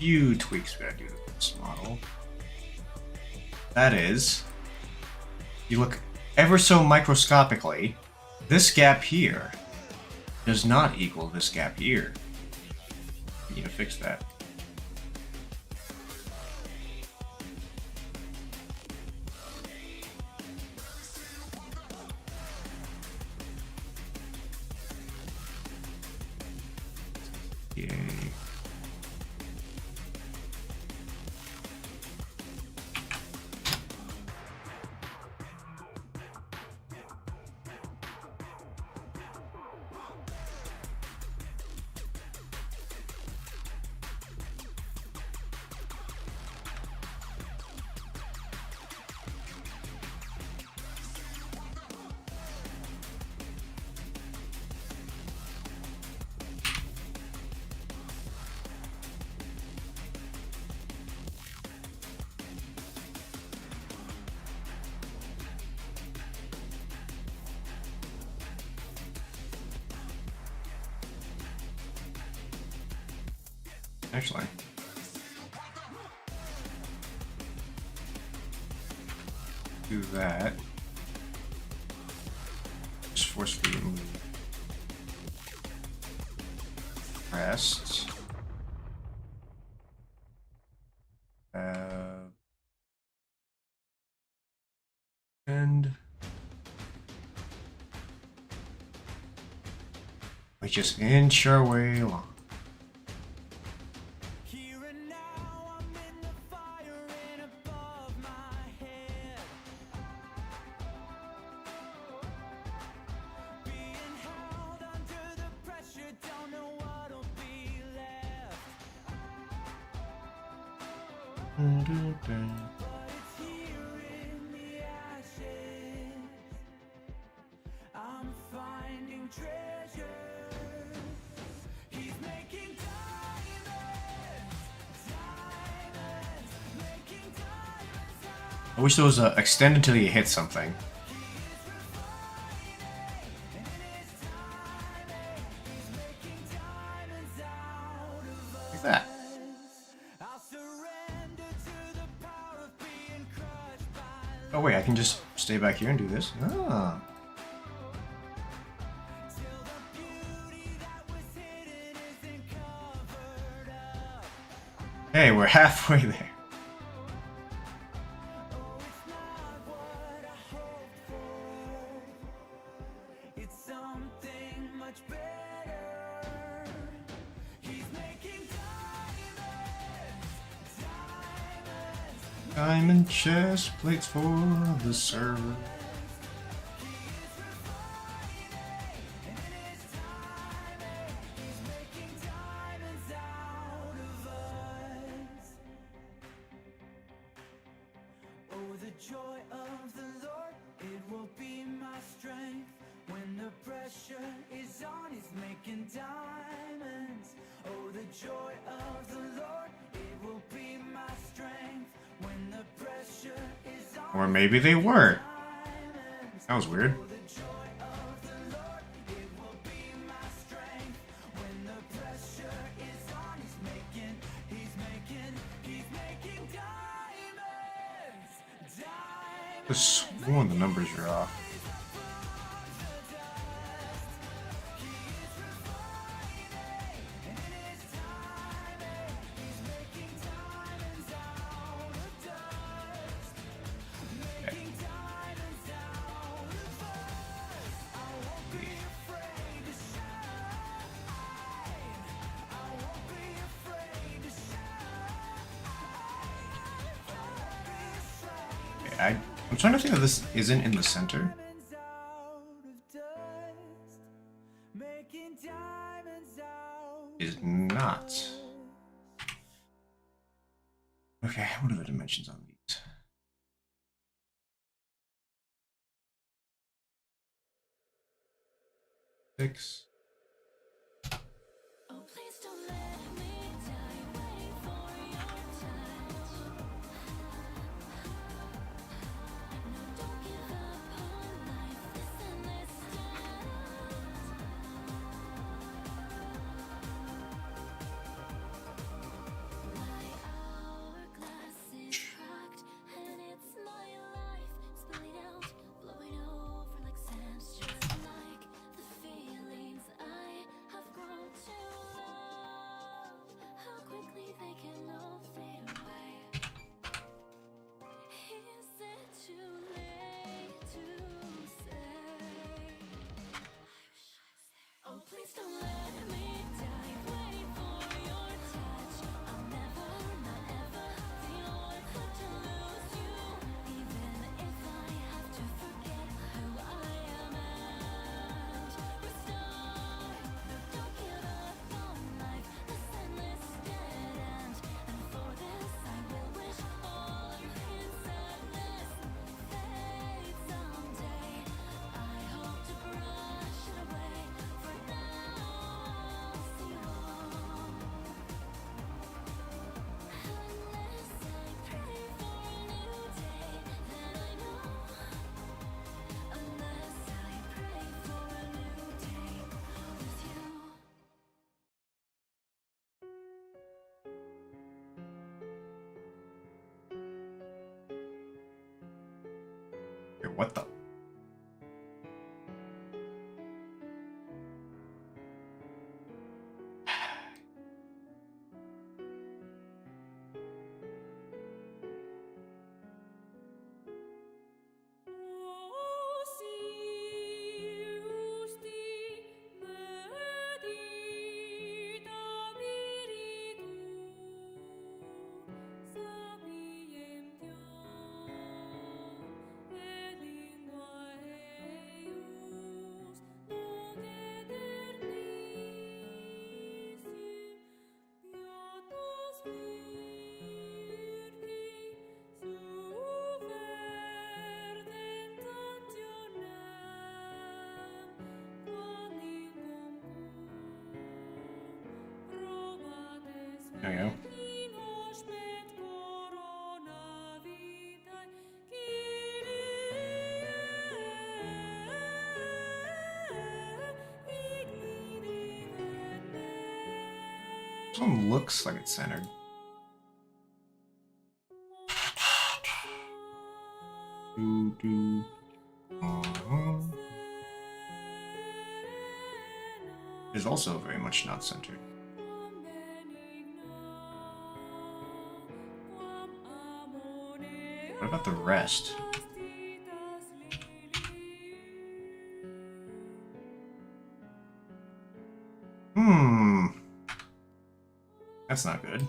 few tweaks we gotta do to this model. That is, you look ever so microscopically, this gap here does not equal this gap here. We need to fix that. Yay. Actually, do that. Just forcefully remove rest. And we just inch our way along. I wish there was a extend until you hit something. Like that. Oh wait, I can just stay back here and do this? Ah. Hey, we're halfway there. Diamond chest plates for the server. Oh, the joy of the Lord, it will be my strength. When the pressure is on, He's making diamonds. Oh, the joy of the Lord, it will be my strength. When the pressure is on, Or maybe they weren't. That was weird. I sworn the numbers are off. I'm trying to think if this isn't in the center. Is not. Okay, what are the dimensions on these? Six. What the? There we go. This one looks like it's centered. Is also very much not centered. What about the rest? That's not good.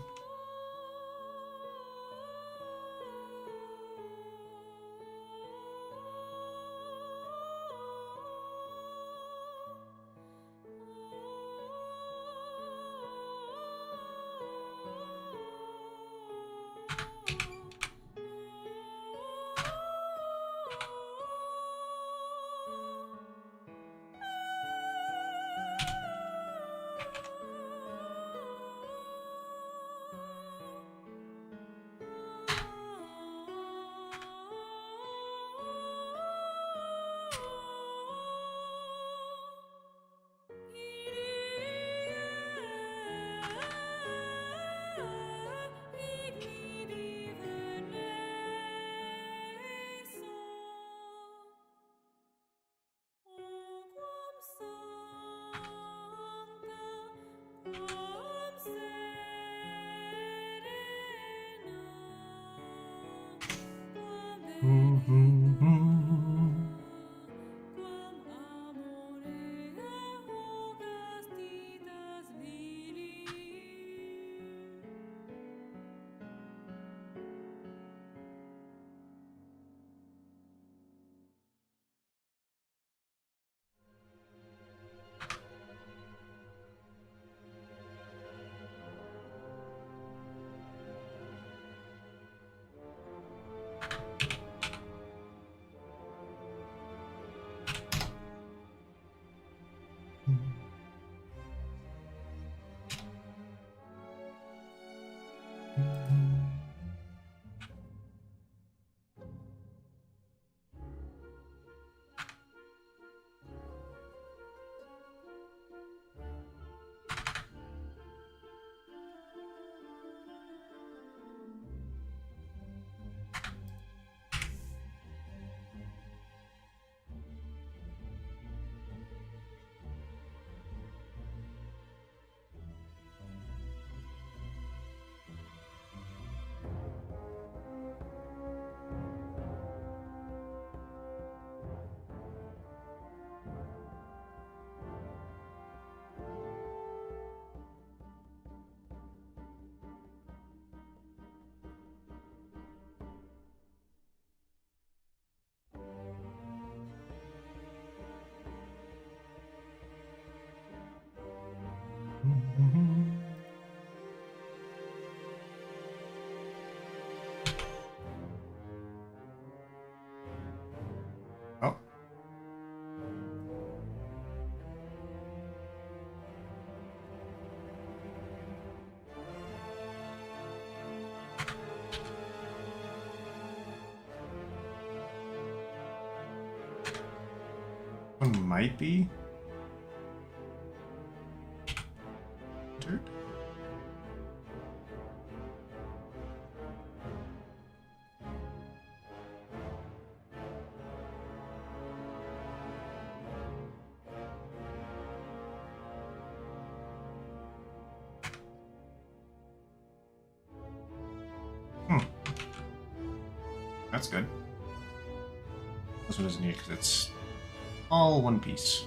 Oh. One might be. Dirt. Hmm. That's good. This one doesn't need because it's all one piece.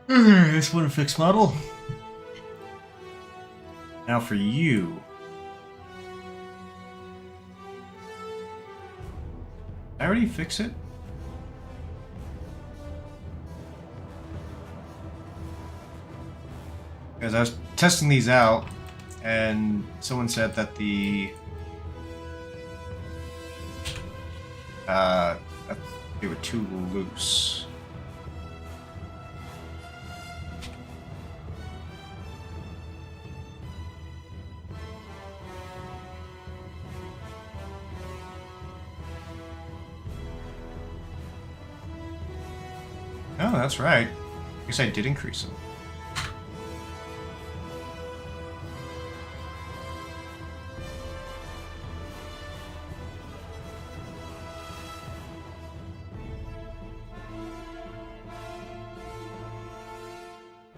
This one a fixed model. Now for you. Did I already fix it? Because I was testing these out, and someone said that that they were too loose. Oh, that's right. I guess I did increase them.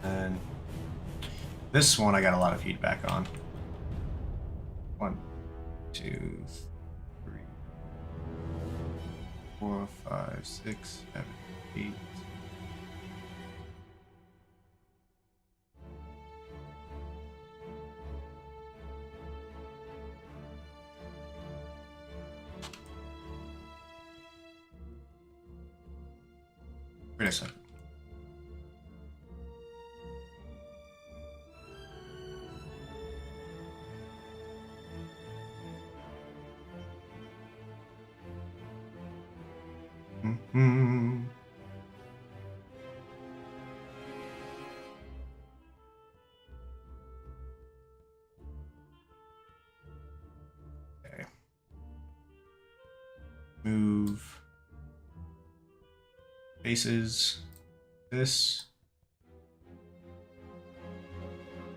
And this one I got a lot of feedback on. 1, 2, 3, 4, 5, 6, 7, 8. Wait a second. Mm-hmm. Okay. Move faces. This.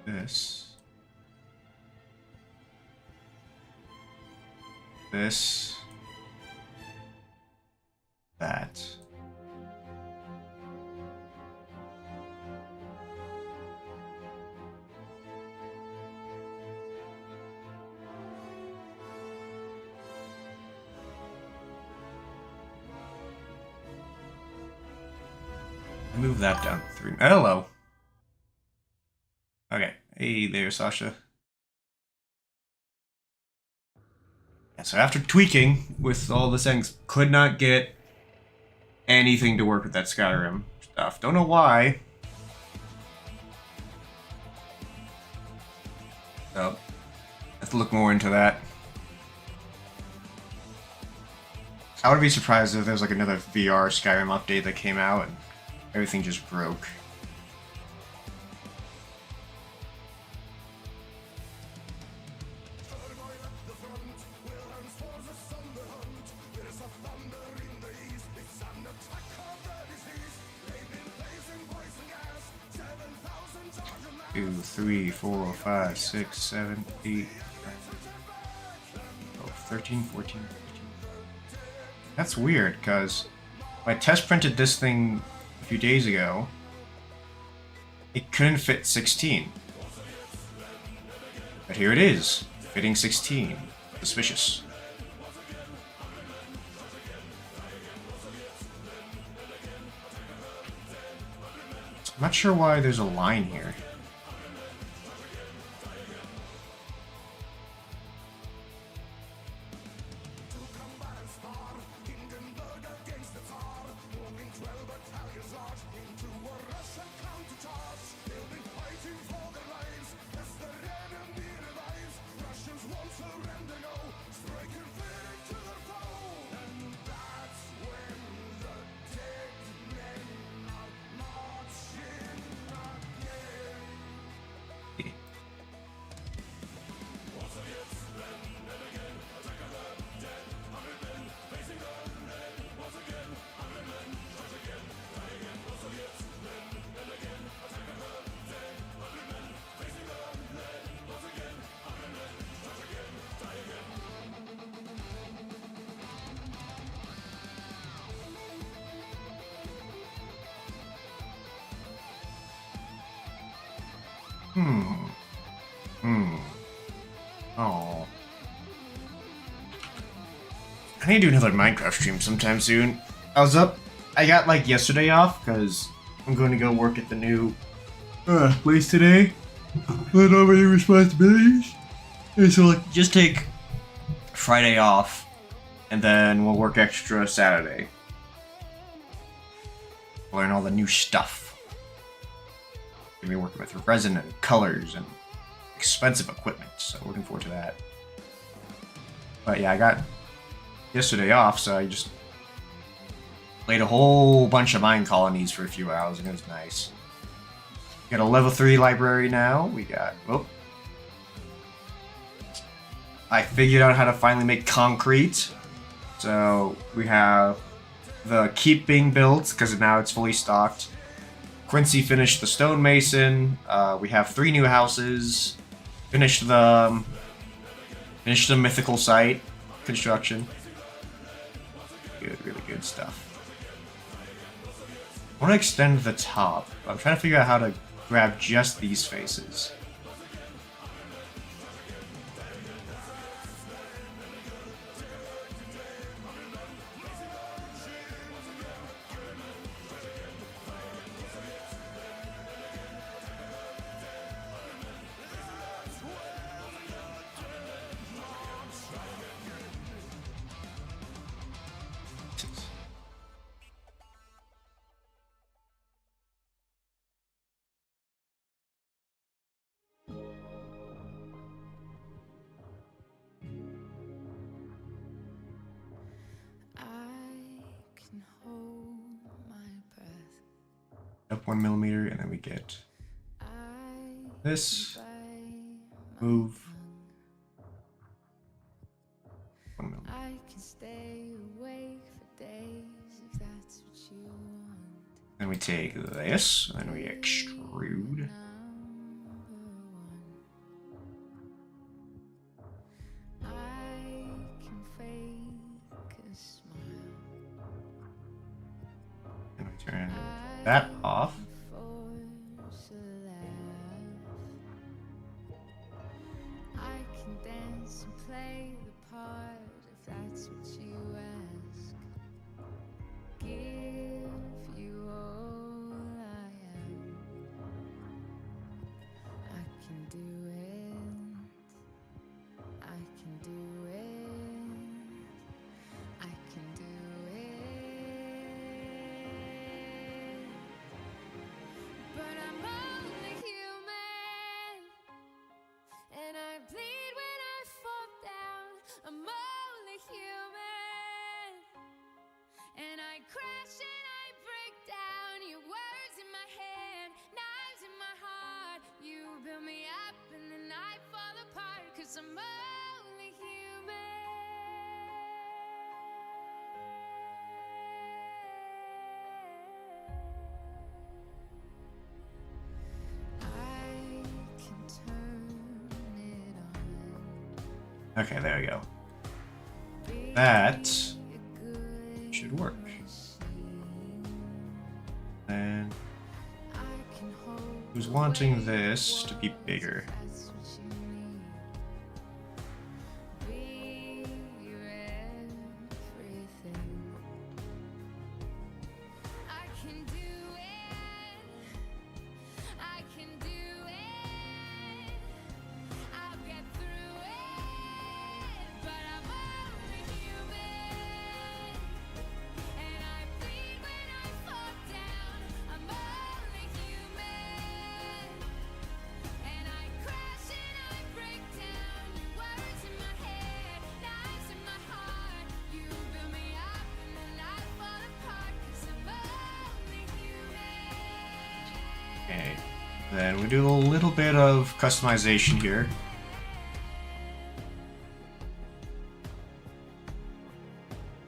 This. This. That. I move that down 3. Hello. Okay. Hey there, Sasha. Yeah, so after tweaking with all the settings, could not get anything to work with that Skyrim stuff. Don't know why. So, have to look more into that. I would be surprised if there was like another VR Skyrim update that came out and everything just broke. Two, 3, 4, 5, 6, 7, 8, 12, 13, 14, 15. That's weird, because when I test printed this thing a few days ago, it couldn't fit 16. But here it is, fitting 16. Suspicious. I'm not sure why there's a line here. Hmm. Hmm. Oh. I need to do another Minecraft stream sometime soon. I got like yesterday off because I'm going to go work at the new place today. But not many responsibilities. And so like just take Friday off and then we'll work extra Saturday. Learn all the new stuff. Gonna be working with resin and colors and expensive equipment, so looking forward to that. But yeah, I got yesterday off, so I just played a whole bunch of mine colonies for a few hours, and it was nice. We got a level 3 library now. We got... Oh. I figured out how to finally make concrete. So we have the keep being built, because now it's fully stocked. Quincy finished the stonemason. We have 3 new houses. Finished the mythical site construction. Good, really good stuff. I want to extend the top. I'm trying to figure out how to grab just these faces. Up 1 millimeter, and then we get this move 1 millimeter. I can stay awake for days if that's what you want. Then we take this, and then we extrude. I can fake a smile. And we turn that off. Force a laugh. I can dance and play the part if that's what you ask. Give you all I am. I can do it. I can do it. I can do it. But I'm only human, and I bleed when I fall down. I'm only human, and I crash and I break down. Your words in my head, knives in my heart. You build me up and then I fall apart, 'cause I'm only human. I can turn it on. Okay, there we go. That should work. And who's wanting this to be bigger? Okay, then we do a little bit of customization here.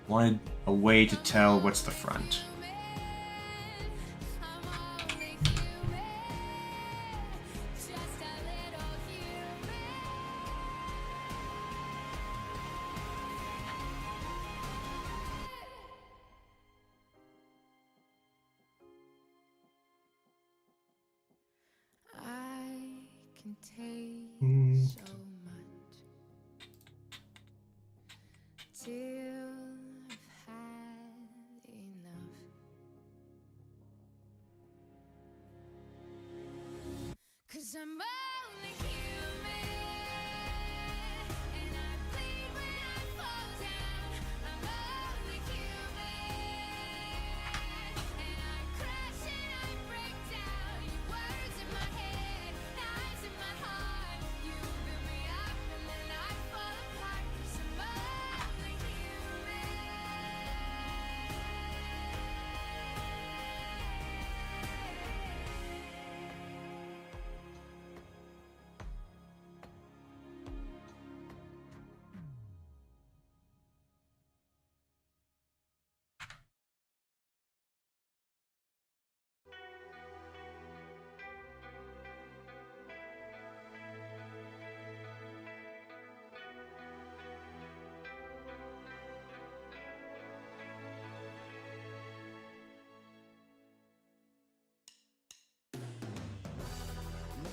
Wanted a way to tell what's the front. I can take so much till I've had enough. 'Cause I'm only human, and I bleed when I fall down. I'm only human, and I crash and I break down. Your words in my head, knives in my heart. You build me up and then I fall apart. 'Cause I'm only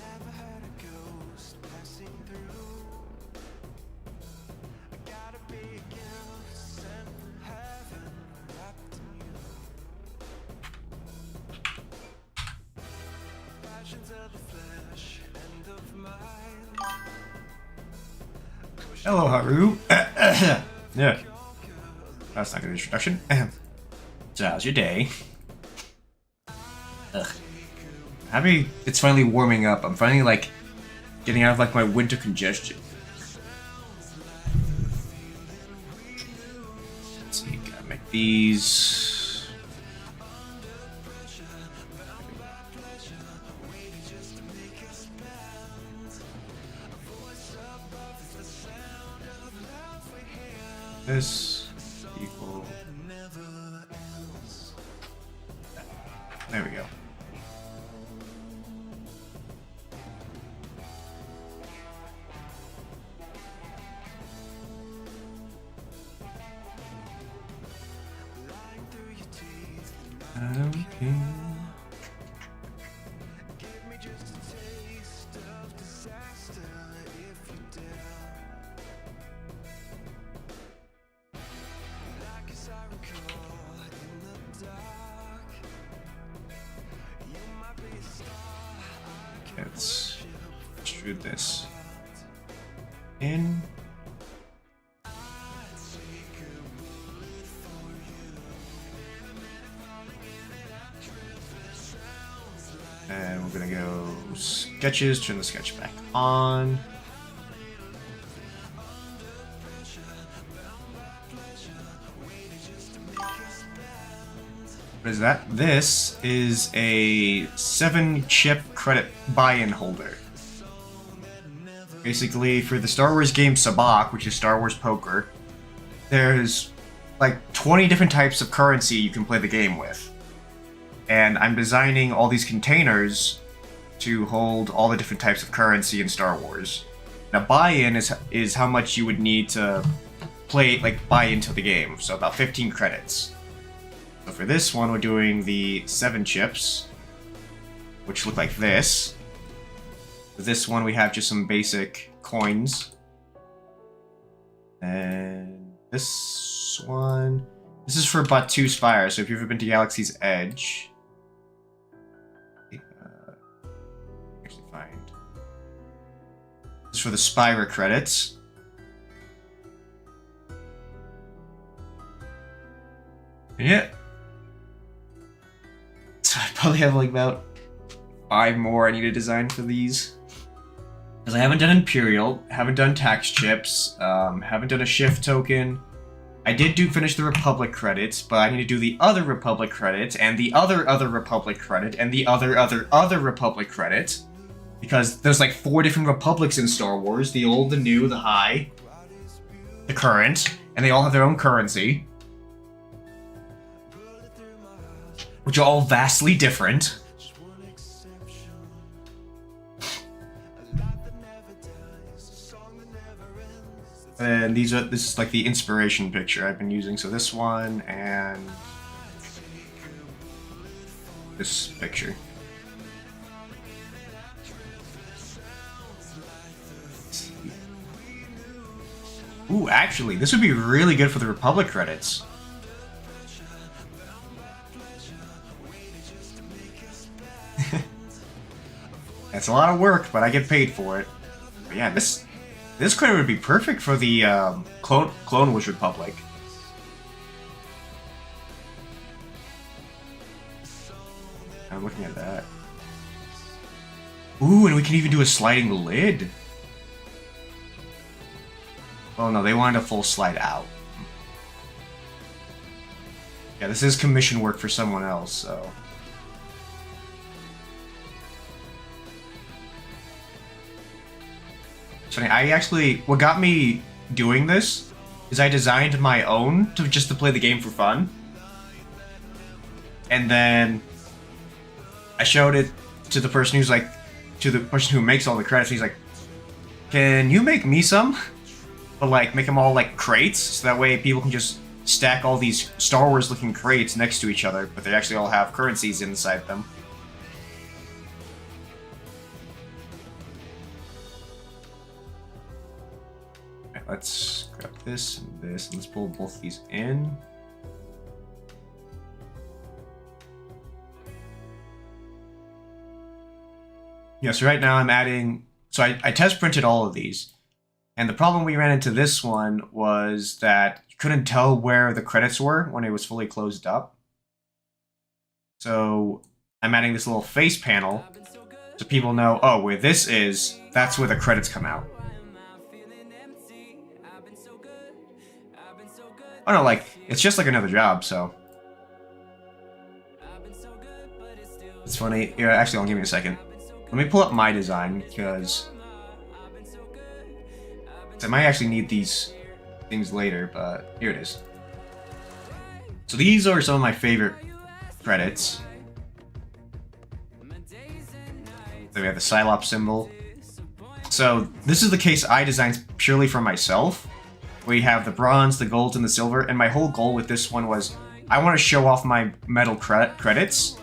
never had a ghost passing through. I gotta be a gift sent from heaven, wrapped in you. Passions of the flesh and of mind. Hello, Haru. Yeah. That's not a good introduction. So, how's your day? Ugh. Happy it's finally warming up. I'm finally, like, getting out of, like, my winter congestion. Let's see, gotta make these. This equal. There we go. Okay. Give me just a taste of disaster if you dare. Like as I recall in the dark, you might be a star. Let's extrude this in. And we're gonna go sketches, turn the sketch back on. What is that? This is a 7-chip credit buy-in holder. Basically, for the Star Wars game Sabacc, which is Star Wars Poker, there's like 20 different types of currency you can play the game with. And I'm designing all these containers to hold all the different types of currency in Star Wars. Now, buy-in is how much you would need to play, like, buy into the game. So about 15 credits. So for this one, we're doing the 7 chips, which look like this. For this one, we have just some basic coins. And this one, this is for Batu Spire. So if you've ever been to Galaxy's Edge, actually find. This is for the Spire credits. Yeah. So I probably have like about 5 more I need to design for these. Because I haven't done Imperial, haven't done Tax Chips, haven't done a Shift Token. I did finish the Republic credits, but I need to do the other Republic credit, and the other Republic credit, and the other Republic credit. Because there's like 4 different Republics in Star Wars, the old, the new, the high, the current, and they all have their own currency. Which are all vastly different. And this is like the inspiration picture I've been using. So this one and this picture. Ooh, actually, this would be really good for the Republic credits. That's a lot of work, but I get paid for it. But yeah, this credit would be perfect for the Clone Wars Republic. I'm looking at that. Ooh, and we can even do a sliding lid. Oh no, they wanted a full slide out. Yeah, this is commission work for someone else, so... I actually, what got me doing this is I designed my own just to play the game for fun. And then I showed it to the person who's like, to the person who makes all the credits. He's like, can you make me some? But like, make them all like crates, so that way people can just stack all these Star Wars looking crates next to each other, but they actually all have currencies inside them. Let's grab this and this, and let's pull both of these in. Yeah, so right now I'm adding... So I test printed all of these, and the problem we ran into this one was that you couldn't tell where the credits were when it was fully closed up. So I'm adding this little face panel so people know, oh, where this is, that's where the credits come out. Oh no, like, it's just like another job, so... It's funny. Yeah, actually, don't give me a second. Let me pull up my design, because... I might actually need these things later, but here it is. So these are some of my favorite credits. Then we have the Psylop symbol. So this is the case I designed purely for myself. We have the bronze, the gold, and the silver, and my whole goal with this one was I want to show off my metal credits.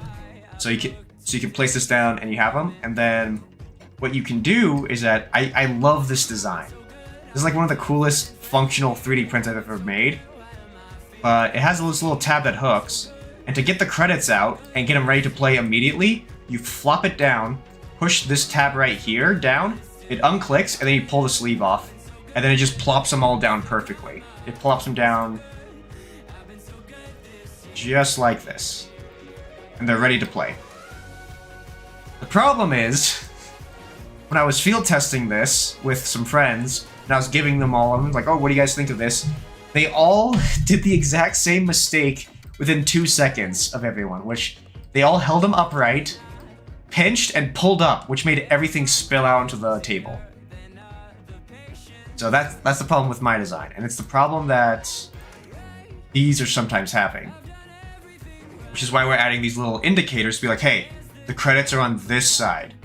So you can place this down and you have them, and then what you can do is that I love this design. This is like one of the coolest functional 3D prints I've ever made. But it has this little tab that hooks, and to get the credits out and get them ready to play immediately, you flop it down, push this tab right here down, it unclicks, and then you pull the sleeve off. And then it just plops them all down perfectly. It plops them down just like this. And they're ready to play. The problem is, when I was field testing this with some friends, and I was giving them all, I'm like, oh, what do you guys think of this? They all did the exact same mistake within 2 seconds of everyone, which they all held them upright, pinched, and pulled up, which made everything spill out onto the table. So that's the problem with my design, and it's the problem that these are sometimes having. Which is why we're adding these little indicators to be like, hey, the credits are on this side.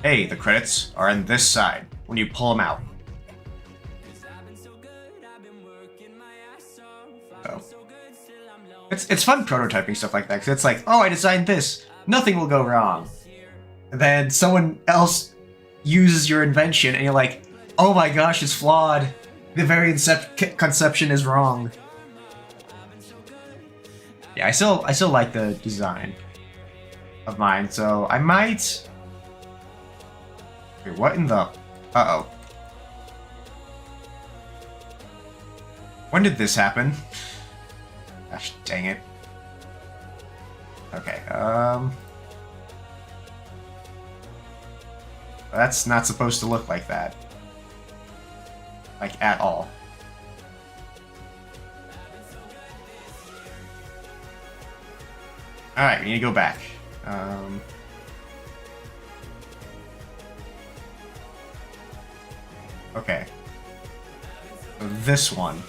Hey, the credits are on this side when you pull them out. So it's fun prototyping stuff like that, because it's like, oh, I designed this, nothing will go wrong. And then someone else uses your invention, and you're like, oh my gosh, it's flawed. The very conception is wrong. Yeah, I still like the design of mine, so I might... Wait, what in the... Uh-oh. When did this happen? Gosh, dang it. Okay, that's not supposed to look like that. Like, at all. Alright, we need to go back. Okay. So this one.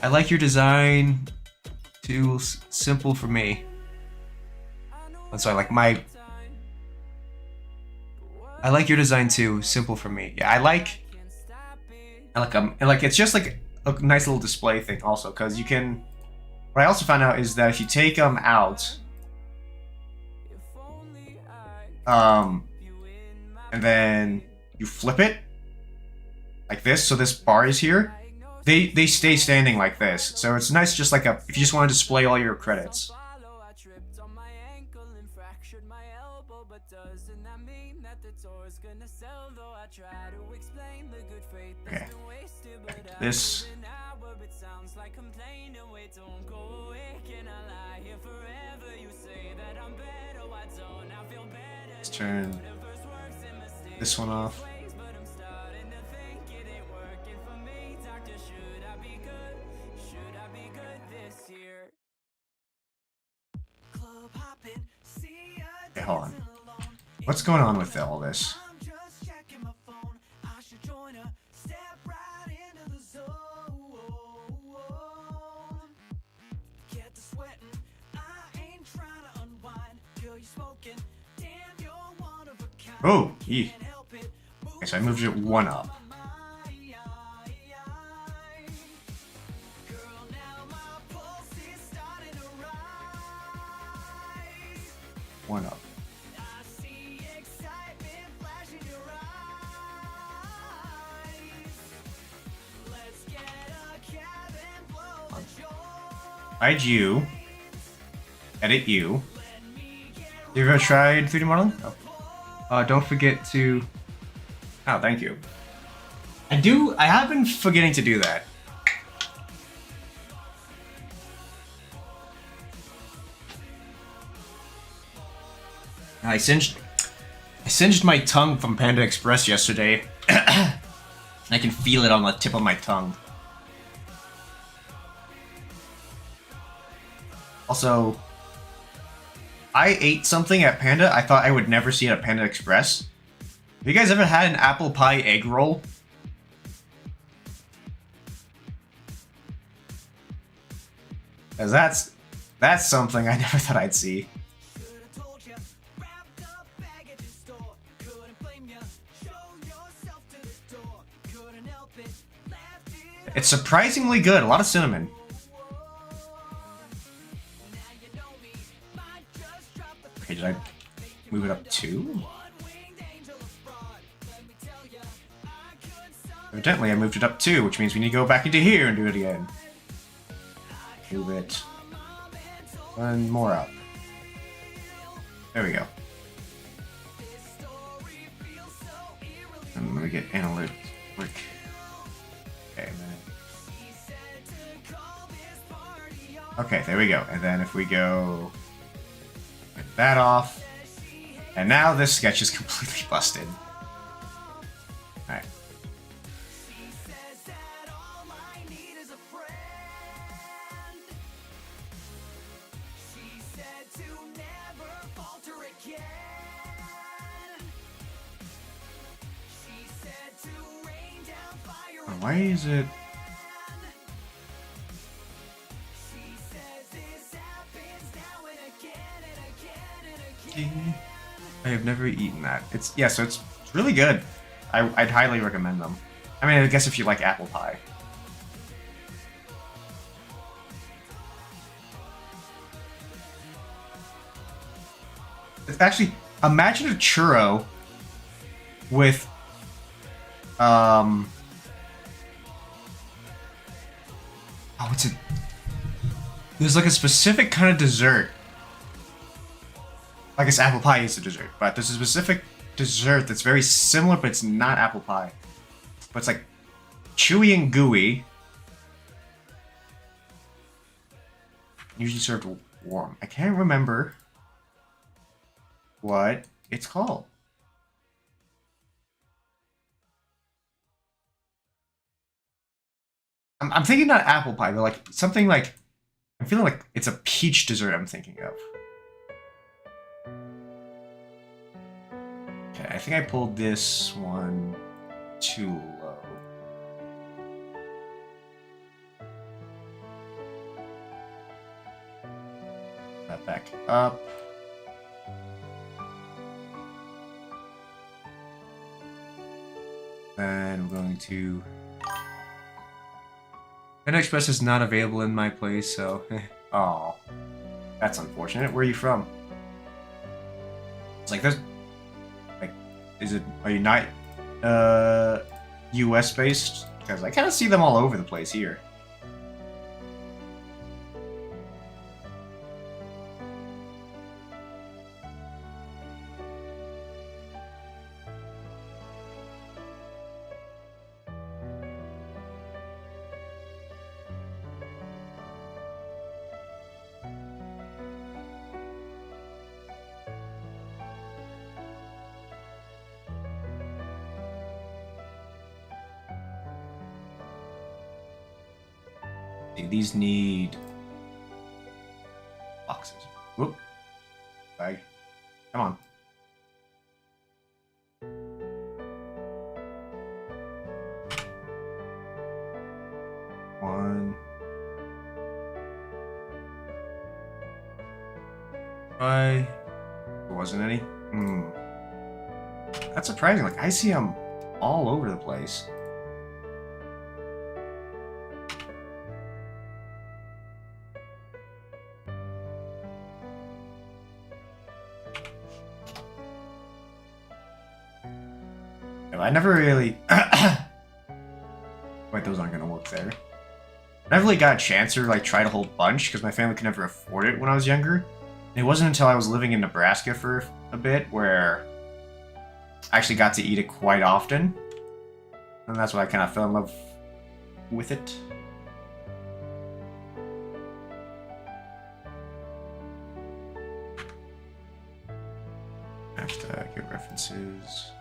I like your design. Too simple for me. That's why, like, I like your design too. Simple for me. Yeah, I like and like it's just like a nice little display thing also, because you can. What I also found out is that if you take them out, And then you flip it like this, so this bar is here. They stay standing like this, so it's nice, just like if you just want to display all your credits. Okay. This. Let's turn this one off. Okay, hold on. What's going on with all this? Oh, okay, so I moved it one up. One up. Hide you. Edit you. You ever tried 3D modeling? Oh. Don't forget to... Oh, thank you. I have been forgetting to do that. I singed my tongue from Panda Express yesterday. I can feel it on the tip of my tongue. Also, I ate something at Panda I thought I would never see at Panda Express. Have you guys ever had an apple pie egg roll? Cause that's something I never thought I'd see. It's surprisingly good. A lot of cinnamon. Okay, did I move it up 2? Evidently, I moved it up 2, which means we need to go back into here and do it again. Move it 1 more up. There we go. And let me get analytic. Okay, and then... Okay, there we go. And then if we go... Get that off. And now this sketch is completely busted. Alright. Why is it... I have never eaten that. So it's really good. I'd highly recommend them. I mean, I guess if you like apple pie. It's actually, imagine a churro with oh, what's it? There's like a specific kind of dessert. I guess apple pie is a dessert, but there's a specific dessert that's very similar, but it's not apple pie. But it's like chewy and gooey. Usually served warm. I can't remember what it's called. I'm thinking not apple pie, but like something like... I'm feeling like it's a peach dessert I'm thinking of. Okay, I think I pulled this one too low. That back up. Then I'm going to... Panda Express is not available in my place, so... Oh, that's unfortunate. Where are you from? It's like, Is it are you not US based? Because I kind of see them all over the place here. These need boxes. Whoop. Bag. Come on. One. There wasn't any. That's surprising. Like, I see them all over the place. I never really... Wait, those aren't going to work there. I never really got a chance to like try to whole bunch because my family could never afford it when I was younger. And it wasn't until I was living in Nebraska for a bit where I actually got to eat it quite often. And that's why I kind of fell in love with it. Hashtag, get references.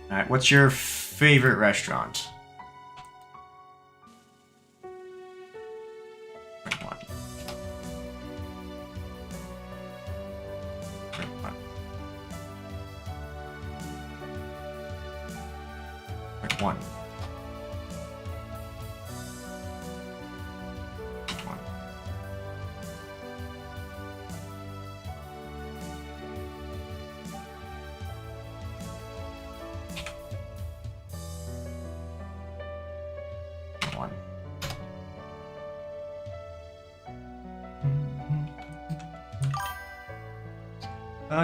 Alright, what's your favorite restaurant? One. One.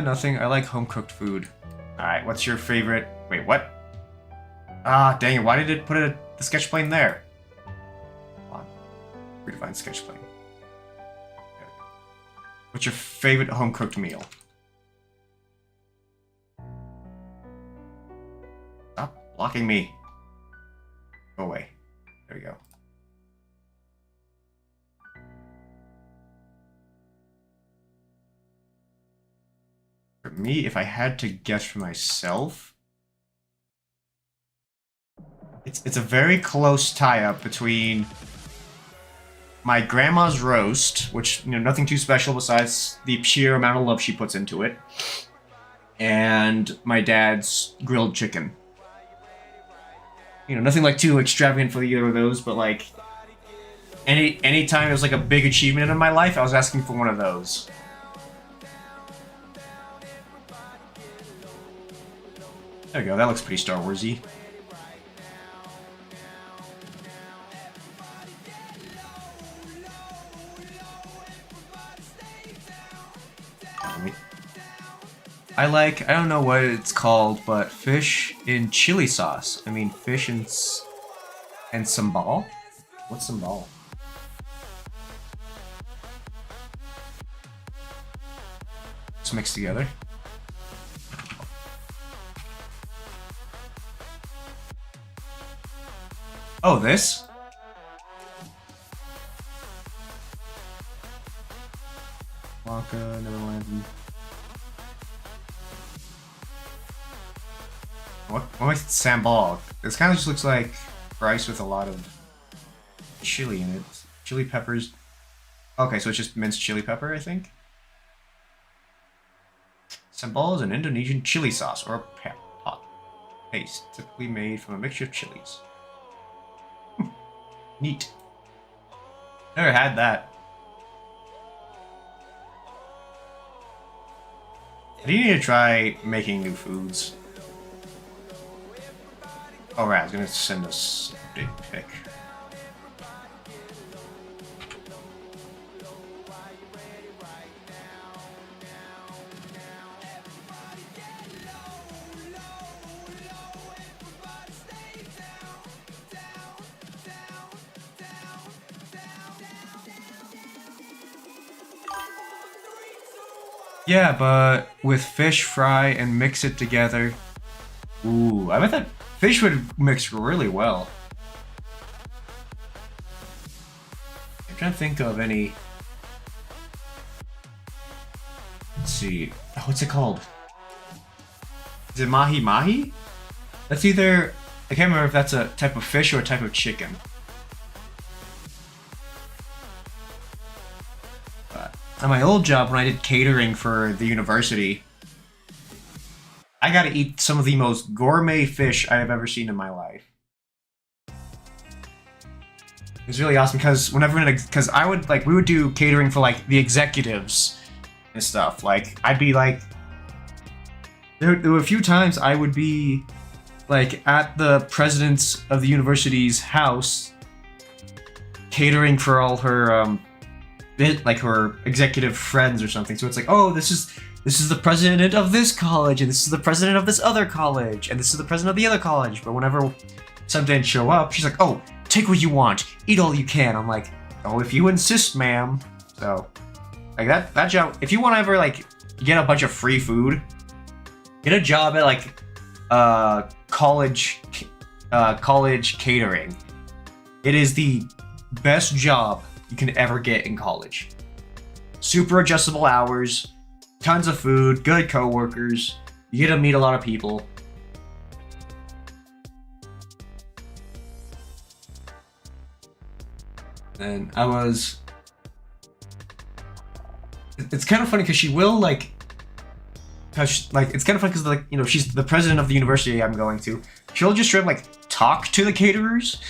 Nothing. I like home-cooked food. Alright, what's your favorite... Wait, what? Ah, dang it. Why did it put the sketch plane there? Come on. Redefine sketch plane. Okay. What's your favorite home-cooked meal? Stop blocking me. Go away. There we go. For me, if I had to guess for myself, it's a very close tie-up between my grandma's roast, which, you know, nothing too special besides the sheer amount of love she puts into it, and my dad's grilled chicken. You know, nothing like too extravagant for either of those, but like any time it was like a big achievement in my life, I was asking for one of those. There we go, that looks pretty Star Wars-y. I don't know what it's called, but fish in chili sauce. I mean, fish and sambal? What's sambal? Just mixed together. Oh, this? Wonka, Neverland. What makes it sambal? This kind of just looks like rice with a lot of chili in it. Chili peppers. Okay, so it's just minced chili pepper, I think. Sambal is an Indonesian chili sauce or pot paste, typically made from a mixture of chilies. Neat. Never had that. I do need to try making new foods. Oh right, I was gonna send us a big pic. Yeah, but with fish fry and mix it together. Ooh, I bet that fish would mix really well. I'm trying to think of any. Let's see. Oh, what's it called? Is it mahi mahi? That's either. I can't remember if that's a type of fish or a type of chicken. But at my old job, when I did catering for the university, I got to eat some of the most gourmet fish I have ever seen in my life. It was really awesome because because I would we would do catering for like the executives and stuff. Like I'd be like, there were a few times I would be like at the president of the university's house catering for all her her executive friends or something. So it's like, oh, this is the president of this college, and this is the president of this other college, and this is the president of the other college. But whenever some didn't show up, she's like, oh, take what you want, eat all you can. I'm like, oh, if you insist, ma'am. So, like that job, if you want to ever like get a bunch of free food, get a job at like college catering. It is the best job you can ever get in college. Super adjustable hours, tons of food, good coworkers. You get to meet a lot of people. And I was. It's kind of funny because she will like. It's kind of funny because like she's the president of the university I'm going to. She'll just straight like talk to the caterers,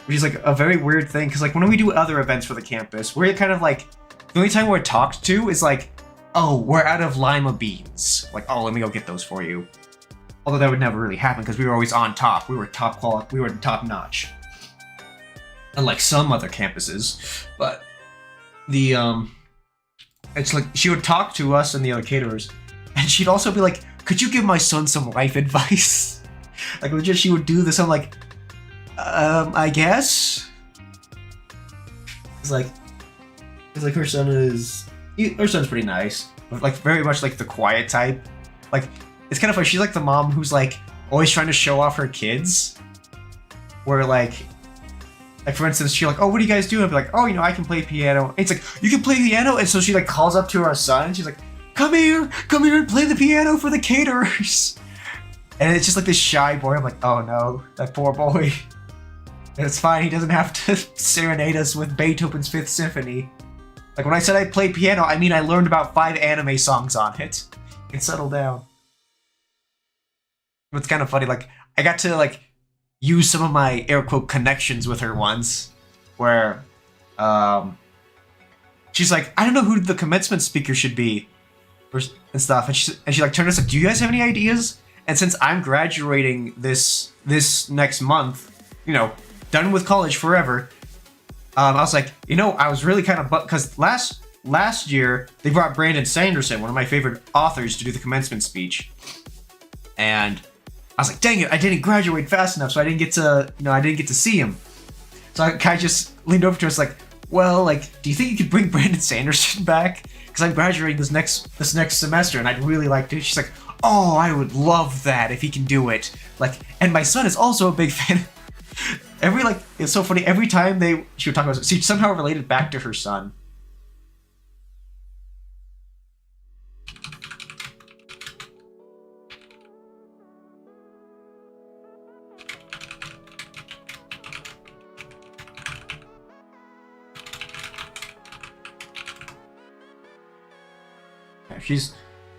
which is like a very weird thing because like when we do other events for the campus, we're kind of like the only time we're talked to is like, oh, we're out of lima beans. Like, oh, let me go get those for you. Although that would never really happen because we were always on top. We were top quality. We were top notch. Unlike some other campuses, but it's like she would talk to us and the other caterers, and she'd also be like, "Could you give my son some life advice?" Like legit, she would do this. I'm like, I guess. It's like her son's pretty nice, but like very much like the quiet type. Like it's kind of funny. She's like the mom who's like always trying to show off her kids. Where like for instance, she's like, "Oh, what do you guys do?" And I'd be like, "Oh, I can play piano." And it's like, "You can play piano?" And so she like calls up to her son. And she's like, come here and play the piano for the caterers." And it's just like this shy boy. I'm like, oh no, that poor boy. And it's fine. He doesn't have to serenade us with Beethoven's Fifth Symphony. Like when I said I play piano, I mean I learned about 5 anime songs on it. You can settle down. It's kind of funny. Like I got to like use some of my air quote connections with her once, where she's like, I don't know who the commencement speaker should be, and stuff. And she like turned to us like, do you guys have any ideas? And since I'm graduating this next month, done with college forever, I was like, I was really kind of because last year they brought Brandon Sanderson, one of my favorite authors, to do the commencement speech, and I was like, dang it, I didn't graduate fast enough, so I didn't get to see him. So I kind of just leaned over to us like, well, like, do you think you could bring Brandon Sanderson back? Because I'm graduating this next semester, and I'd really like to. She's like, oh, I would love that if he can do it. Like, and my son is also a big fan. It's so funny. Every time she would talk about it, she somehow related back to her son.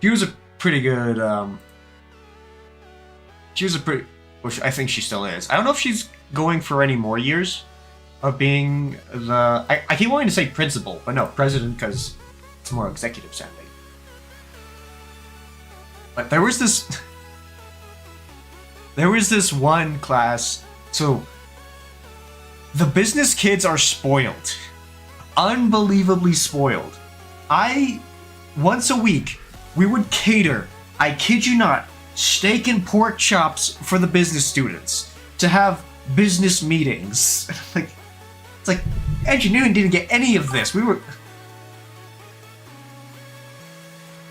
She was a pretty good, I think she still is. I don't know if she's going for any more years of being I keep wanting to say principal, but no, president, because it's more executive sounding. But there was this one class, so the business kids are spoiled. Unbelievably spoiled. Once a week, we would cater, I kid you not, steak and pork chops for the business students to have business meetings. It's like engineering didn't get any of this.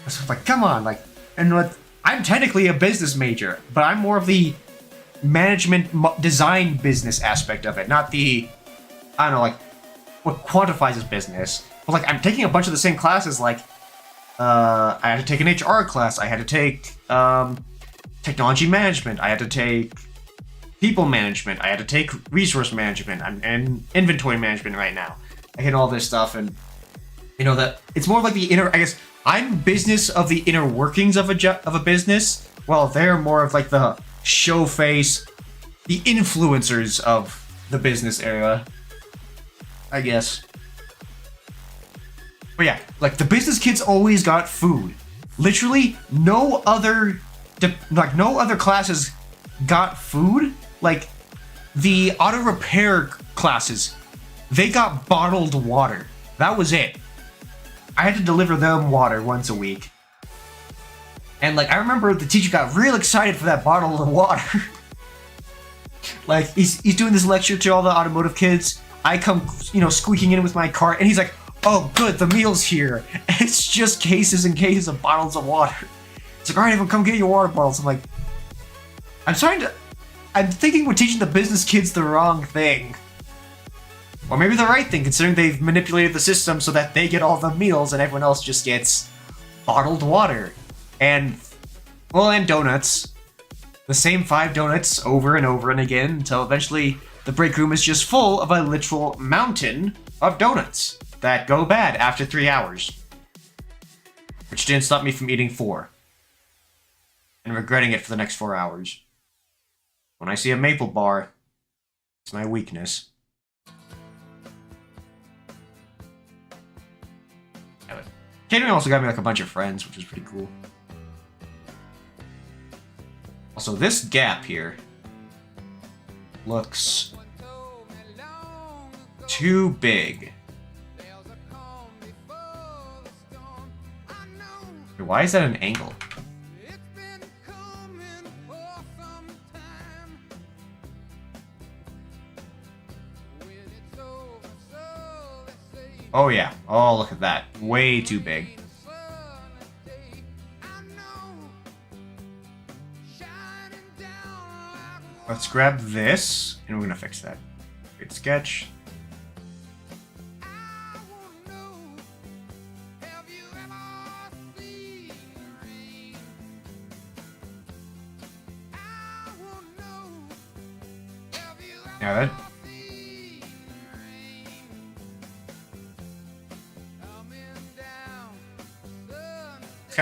So like, come on, like, and like, I'm technically a business major, but I'm more of the management design business aspect of it, not the, I don't know, like, what quantifies as business. But like, I'm taking a bunch of the same classes, like, I had to take an HR class, I had to take, technology management, I had to take people management, I had to take resource management, and inventory management right now. I hit all this stuff, and, you know, that, it's more like the inner, I guess, I'm business of the inner workings of a business, while they're more of like the show face, the influencers of the business era, I guess. But yeah, like the business kids always got food. Literally, no other classes got food. Like the auto repair classes, they got bottled water. That was it. I had to deliver them water once a week. And like, I remember the teacher got real excited for that bottle of water. Like, he's doing this lecture to all the automotive kids. I come, you know, squeaking in with my cart, and he's like, oh, good, the meal's here. And it's just cases and cases of bottles of water. It's like, all right, everyone, come get your water bottles. I'm like, I'm thinking we're teaching the business kids the wrong thing. Or maybe the right thing, considering they've manipulated the system so that they get all the meals and everyone else just gets bottled water. And, well, and donuts. The same 5 donuts over and over and again until eventually the break room is just full of a literal mountain of donuts that go bad after 3 hours. Which didn't stop me from eating 4. And regretting it for the next 4 hours. When I see a maple bar, it's my weakness. Catering also got me like a bunch of friends, which is pretty cool. Also, this gap here looks too big. Why is that an angle? Oh yeah. Oh, look at that. Way too big. Let's grab this, and we're gonna fix that. Great sketch. Now that. It's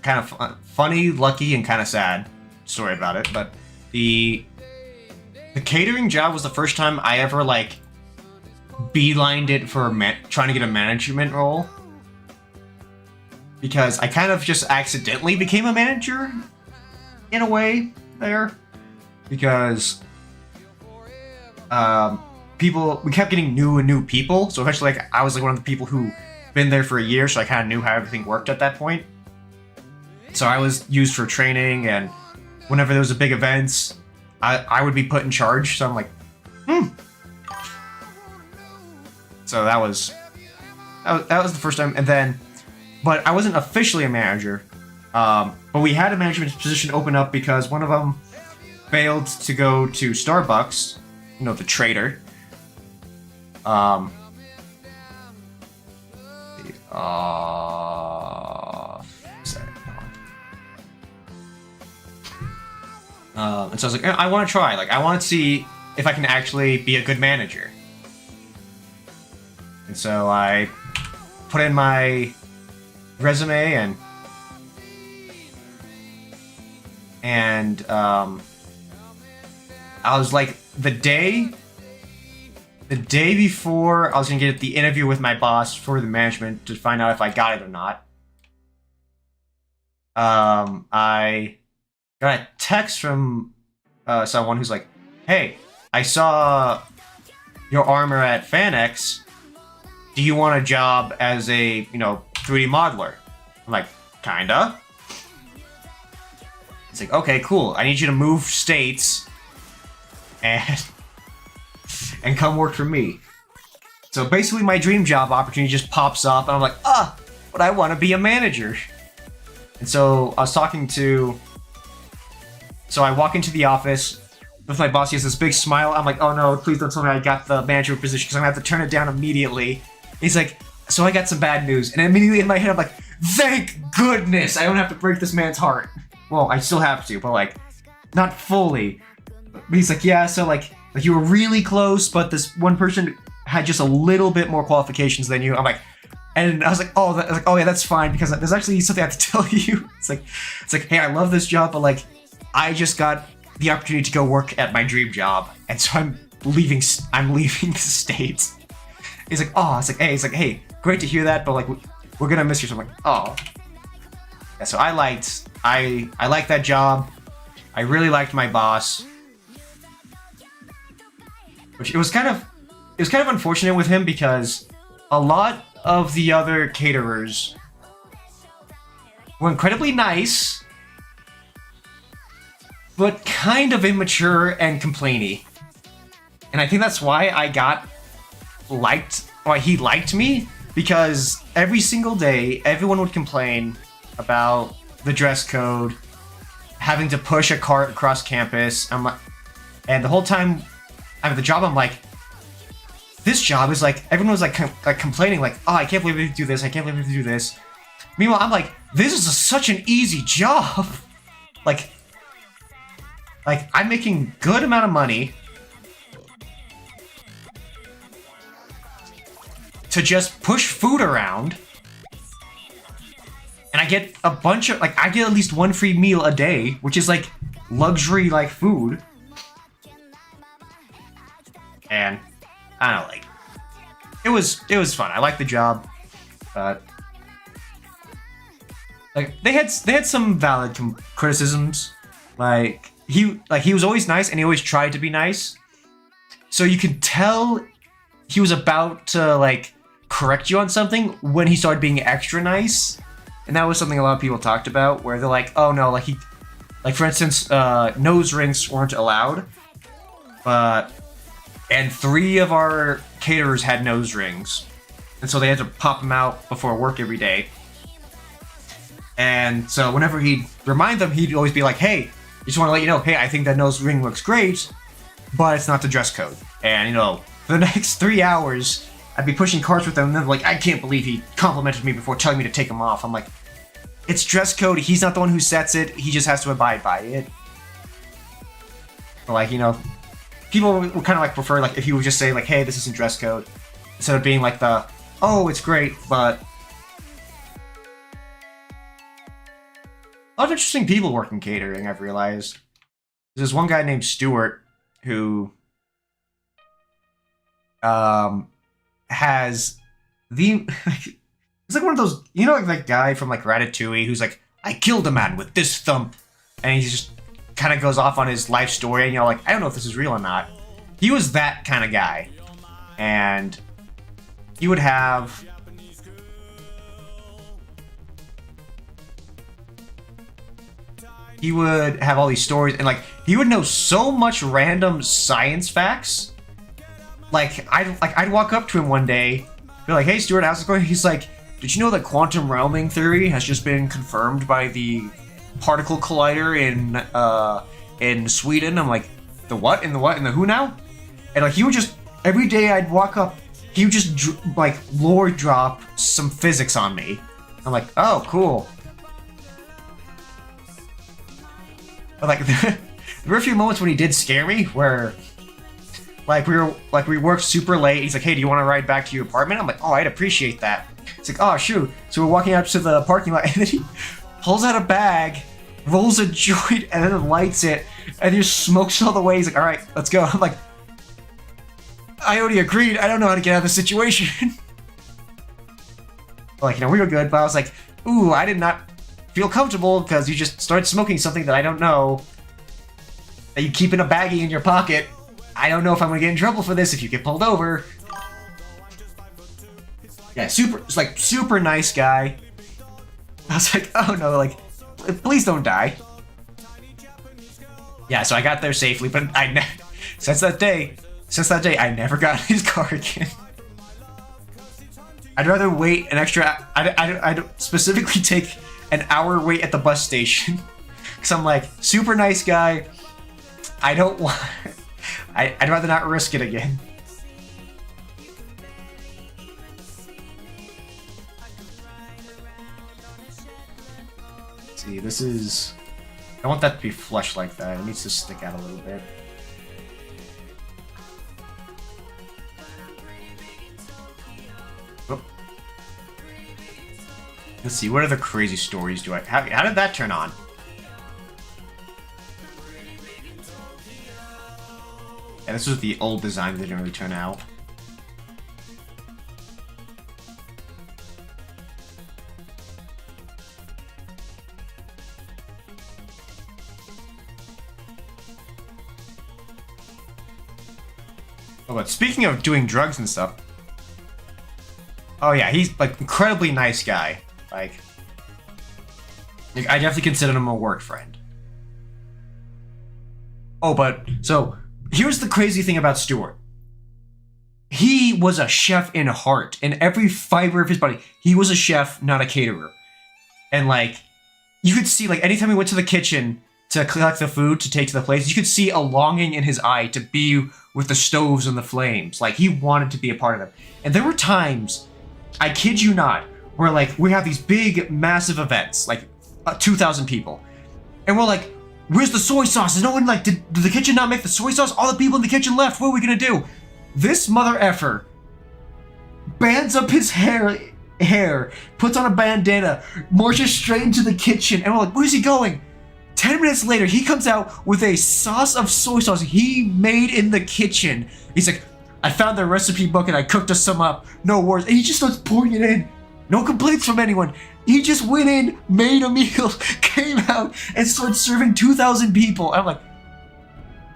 kind of funny, lucky, and kind of sad story about it. But the catering job was the first time I ever like beelined it for trying to get a management role, because I kind of just accidentally became a manager in a way there, because we kept getting new people, so eventually like I was like one of the people who been there for a year, so I kind of knew how everything worked at that point. So I was used for training, and whenever there was a big events, I would be put in charge. So I'm like, So that was the first time, and then, but I wasn't officially a manager. But we had a management position open up because one of them failed to go to Starbucks. You know, the traitor. And so I was like, I want to try. Like, I want to see if I can actually be a good manager. And so I put in my resume and I was like, the day before I was gonna get the interview with my boss for the management to find out if I got it or not, I got a text from someone who's like, hey, I saw your armor at FanX. Do you want a job as a, 3D modeler? I'm like, kinda. It's like, okay, cool. I need you to move states and come work for me. So basically my dream job opportunity just pops up, and I'm like, but I want to be a manager. And so I was talking to... So I walk into the office with my boss. He has this big smile. I'm like, oh no, please don't tell me I got the management position because I'm going to have to turn it down immediately. He's like, so I got some bad news. And immediately in my head, I'm like, thank goodness I don't have to break this man's heart. Well, I still have to, but like, not fully. But he's like, yeah, so like you were really close, but this one person had just a little bit more qualifications than you. I'm like, and I was like, oh yeah, that's fine because there's actually something I have to tell you. It's like, hey, I love this job, but like, I just got the opportunity to go work at my dream job, and so I'm leaving the States. He's like, oh, it's like, hey, great to hear that, but like, we're gonna miss you. So I'm like, oh. Yeah, so I liked that job. I really liked my boss. Which it was kind of unfortunate with him because a lot of the other caterers were incredibly nice, but kind of immature and complainy. And I think that's why he liked me, because every single day everyone would complain about the dress code, having to push a cart across campus. I'm like, and the whole time I'm at the job, I'm like, this job is like, everyone was like complaining, like, oh, I can't believe we have to do this, I can't believe we have to do this. Meanwhile, I'm like, this is such an easy job. like I'm making good amount of money to just push food around, and I get a bunch of, like, I get at least one free meal a day, which is like luxury like food. And I don't know, like, it was fun. I liked the job, but like they had some valid criticisms. Like he was always nice, and he always tried to be nice. So you could tell he was about to like correct you on something when he started being extra nice, and that was something a lot of people talked about. Where they're like, oh no, like for instance, nose rings weren't allowed, and 3 of our caterers had nose rings, and so they had to pop them out before work every day. And so whenever he'd remind them, he'd always be like, hey, just want to let you know, hey, I think that nose ring looks great, but it's not the dress code. And, you know, for the next 3 hours, I'd be pushing carts with them, and they're like, I can't believe he complimented me before telling me to take them off. I'm like, it's dress code, he's not the one who sets it, he just has to abide by it. But like, you know, people would kind of like prefer, like, if he would just say, like, hey, this isn't dress code, instead of being like the, oh, it's great, but... A lot of interesting people work in catering, I've realized. There's one guy named Stuart who has the... He's like one of those, you know, like that guy from like Ratatouille who's like, I killed a man with this thump, and he just kind of goes off on his life story, and you're like, I don't know if this is real or not. He was that kind of guy, and he would have... He would have all these stories, and like he would know so much random science facts. Like I'd walk up to him one day, be like, "Hey, Stuart, how's it going?" He's like, "Did you know that quantum realming theory has just been confirmed by the particle collider in Sweden?" I'm like, "The what? In the what? In the who now?" And like he would just every day I'd walk up, he would just like lore drop some physics on me. I'm like, "Oh, cool." But like there were a few moments when he did scare me, where we worked super late. He's like, "Hey, do you want to ride back to your apartment?" I'm like, "Oh, I'd appreciate that." It's like, "Oh, shoot." So we're walking out to the parking lot, and then he pulls out a bag, rolls a joint, and then lights it, and he just smokes all the way. He's like, "All right, let's go." I'm like, I already agreed. I don't know how to get out of this situation. Like, you know, we were good, but I was like, ooh, I did not feel comfortable because you just started smoking something that I don't know, that you keep in a baggie in your pocket. I don't know if I'm gonna get in trouble for this if you get pulled over. Yeah, super nice guy. I was like, oh no, like, please don't die. Yeah, so I got there safely, but since that day, I never got in his car again. I'd rather wait an extra. I'd specifically take an hour wait at the bus station. Because I'm like, super nice guy. I don't want... I'd rather not risk it again. Let's see, this is... I want that to be flush like that. It needs to stick out a little bit. Oh. Let's see, what other crazy stories do I... How did that turn on? Yeah, this was the old design that didn't really turn out. Oh, but speaking of doing drugs and stuff... Oh yeah, he's, like, incredibly nice guy. Like, I definitely consider him a work friend. Oh, but, so... Here's the crazy thing about Stuart. He was a chef in heart. In every fiber of his body, he was a chef, not a caterer. And, like, you could see, like, anytime he went to the kitchen to collect the food to take to the place, you could see a longing in his eye to be with the stoves and the flames. Like, he wanted to be a part of them. And there were times, I kid you not, where, like, we have these big, massive events, like, 2,000 people. And we're like, where's the soy sauce? Is no one, like, did the kitchen not make the soy sauce? All the people in the kitchen left. What are we gonna do? This mother effer bands up his hair, puts on a bandana, marches straight into the kitchen, and we're like, where's he going? 10 minutes later, he comes out with a sauce of soy sauce he made in the kitchen. He's like, I found the recipe book and I cooked us some up. No worries. And he just starts pouring it in. No complaints from anyone. He just went in, made a meal, came out, and started serving 2,000 people. I'm like,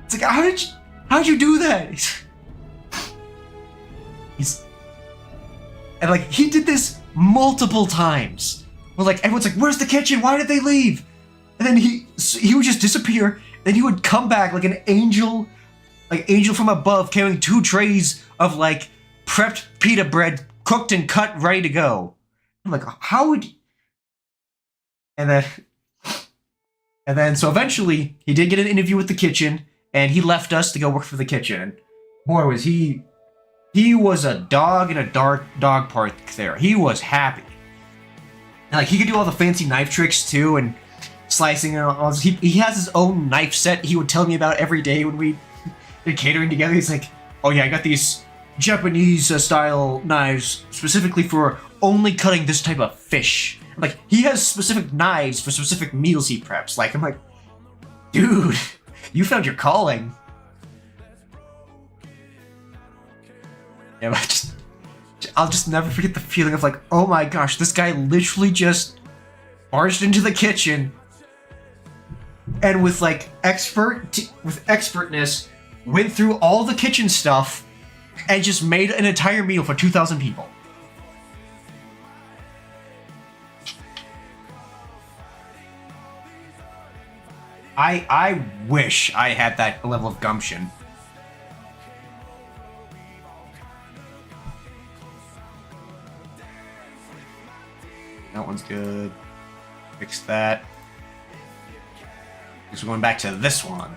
it's like, how'd you do that? And like, he did this multiple times. We're like, everyone's like, where's the kitchen? Why did they leave? And then he would just disappear. Then he would come back like an angel, like angel from above, carrying 2 trays of like prepped pita bread, cooked and cut, ready to go. I'm like, how would... And then, so eventually, he did get an interview with the kitchen, and he left us to go work for the kitchen. Boy, was he was a dog in a dog park there. He was happy. And, like, he could do all the fancy knife tricks, too, and slicing and all this. He has his own knife set he would tell me about every day when we did catering together. He's like, oh yeah, I got these Japanese-style knives specifically for only cutting this type of fish. Like, he has specific knives for specific meals he preps. Like, I'm like, dude, you found your calling. Yeah, but I'll just never forget the feeling of like, oh my gosh, this guy literally just barged into the kitchen and with like expertness went through all the kitchen stuff and just made an entire meal for 2,000 people. I wish I had that level of gumption. That one's good. Fix that. Just going back to this one.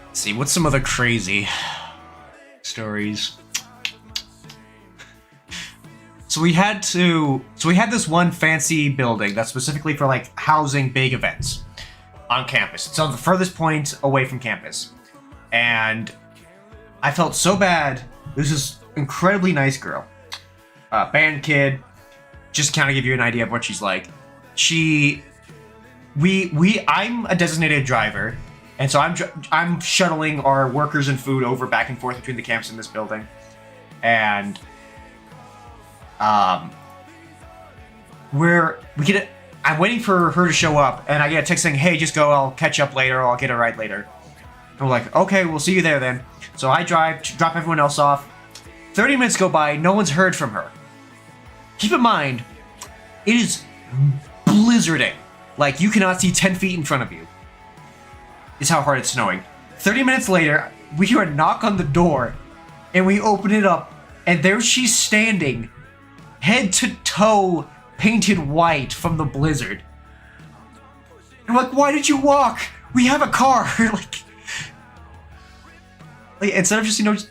Let's see, what's some other crazy stories? So we had this one fancy building that's specifically for like housing big events on campus. It's on the furthest point away from campus. And I felt so bad. This is incredibly nice girl. Band kid. Just kind of give you an idea of what she's like. I'm a designated driver. And so I'm shuttling our workers and food over back and forth between the camps in this building. And I'm waiting for her to show up, and I get a text saying, hey, just go, I'll catch up later, or I'll get a ride later. And we're like, okay, we'll see you there then. So I drive, drop everyone else off. 30 minutes go by, no one's heard from her. Keep in mind, it is blizzarding. Like, you cannot see 10 feet in front of you. Is how hard it's snowing. 30 minutes later, we hear a knock on the door, And we open it up, and there she's standing, head to toe, painted white from the blizzard. And I'm like, why did you walk? We have a car. like, instead of just, just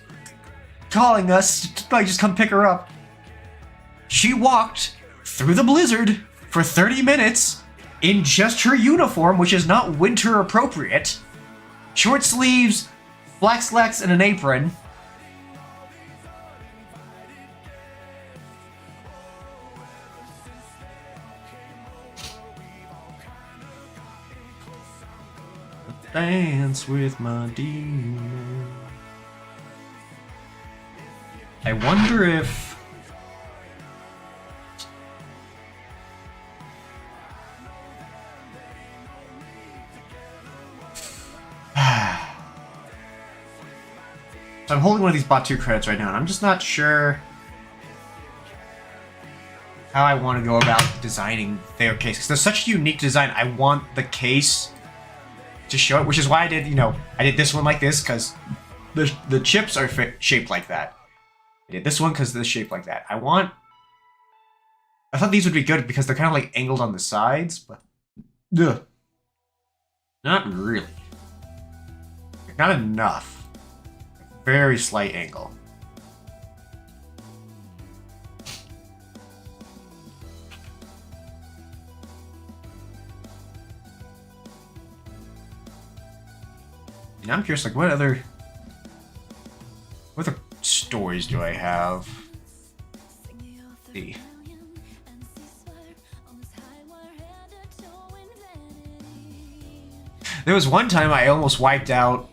calling us, just come pick her up. She walked through the blizzard for 30 minutes in just her uniform, which is not winter appropriate. Short sleeves, black slacks, and an apron. Dance with my demon. I wonder if... So I'm holding one of these Batu credits right now, and I'm just not sure how I want to go about designing their case. Because there's such a unique design, I want the case to show it, which is why I did, I did this one like this, because the chips are shaped like that. I did this one because they're shaped like that. I thought these would be good because they're kind of like angled on the sides, but not really. Not enough. Very slight angle. Now I'm curious, like, what other stories do I have? Let's see. There was one time I almost wiped out.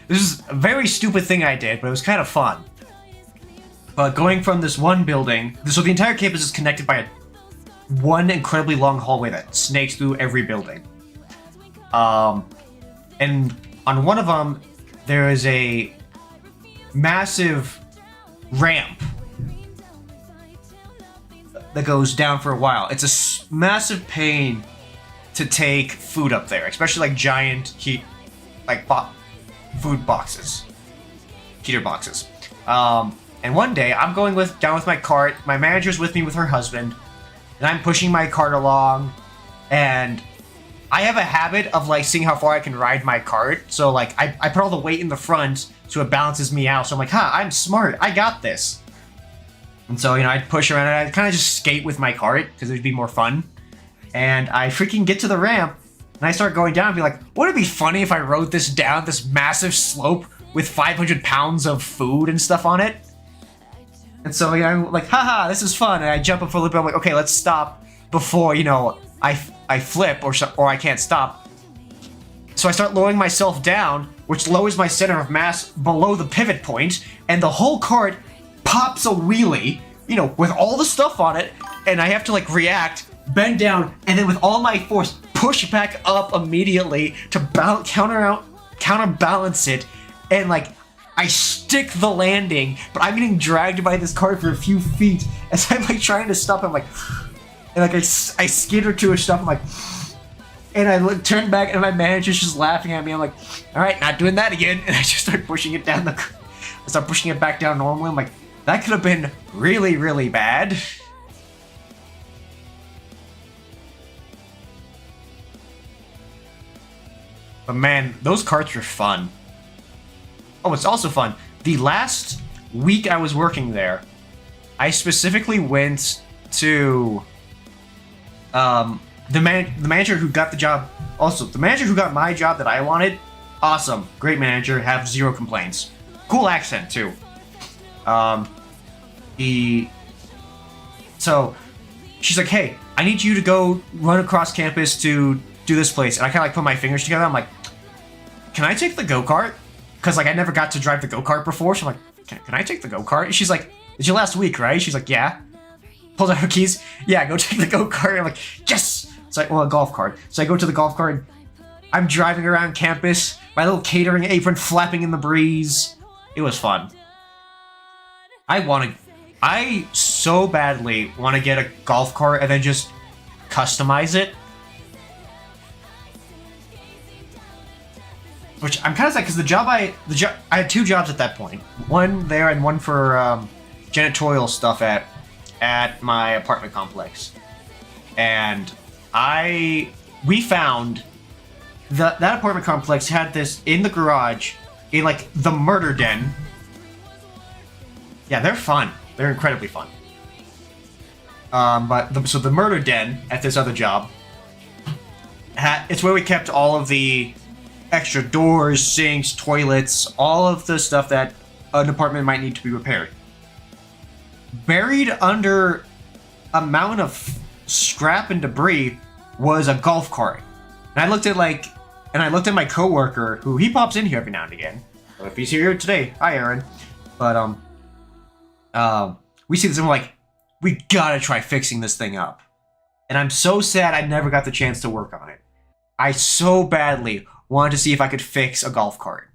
This is a very stupid thing I did, but it was kind of fun. But going from this one building, so the entire campus is connected by one incredibly long hallway that snakes through every building. And on one of them, there is a massive ramp that goes down for a while. It's a massive pain to take food up there, especially like giant food boxes, heater boxes. And one day I'm going down with my cart. My manager's with me with her husband, and I'm pushing my cart along. And I have a habit of like seeing how far I can ride my cart. So like I put all the weight in the front so it balances me out. So I'm like, I'm smart. I got this. And so I'd push around and I'd kind of just skate with my cart because it'd be more fun. And I freaking get to the ramp. And I start going down and be like, wouldn't it be funny if I rode this down this massive slope with 500 pounds of food and stuff on it? And so, I'm like, this is fun. And I jump up for a little bit. I'm like, okay, let's stop before, I flip or I can't stop. So I start lowering myself down, which lowers my center of mass below the pivot point. And the whole cart pops a wheelie, with all the stuff on it. And I have to like react, bend down, and then with all my force, push back up immediately to counterbalance it, and like I stick the landing, but I'm getting dragged by this cart for a few feet as I'm like trying to stop. I'm like, and like I skitter to a stop. I'm like, and I turn back, and my manager's just laughing at me. I'm like, all right, not doing that again. And I just start pushing it down I start pushing it back down normally. I'm like, that could have been really, really bad. But man, those carts were fun. Oh, it's also fun. The last week I was working there, I specifically went to the manager who got the job. Also, the manager who got my job that I wanted, awesome, great manager, have zero complaints. Cool accent too. So she's like, hey, I need you to go run across campus to do this place. And I kind of like put my fingers together. I'm like, can I take the go-kart? Because like I never got to drive the go-kart before. So I'm like, can I take the go-kart? And she's like, it's your last week, right? She's like, yeah. Pulls out her keys. Yeah, go take the go-kart. I'm like, yes! It's like, well, a golf cart. So I go to the golf cart. I'm driving around campus. My little catering apron flapping in the breeze. It was fun. I so badly want to get a golf cart and then just customize it. Which I'm kind of sad because I had 2 jobs at that point. One there and one for janitorial stuff at my apartment complex. And we found that apartment complex had this in the garage in like the murder den. Yeah, they're fun. They're incredibly fun. So the murder den at this other job, it's where we kept all of the extra doors, sinks, toilets, all of the stuff that an apartment might need to be repaired. Buried under a mountain of scrap and debris was a golf cart. And I looked at my coworker, who he pops in here every now and again. So if he's here today, hi Aaron. But we see this and we're like, we gotta try fixing this thing up. And I'm so sad I never got the chance to work on it. I so badly wanted to see if I could fix a golf cart.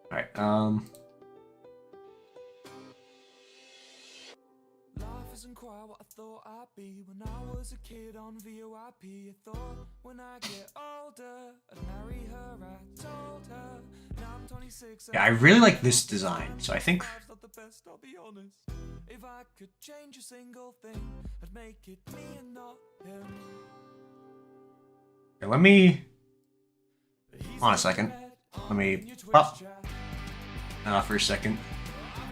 Alright, Life isn't quite what I thought I'd be when I was a kid on VOIP. I thought when I get older I'd marry her. I told her now I'm 26. yeah, I really like this design, so I think... Life's not the best, I'll be honest. If I could change a single thing, I'd make it me and not him. Okay, let me... Hold on a second. Let me... Oh. For a second.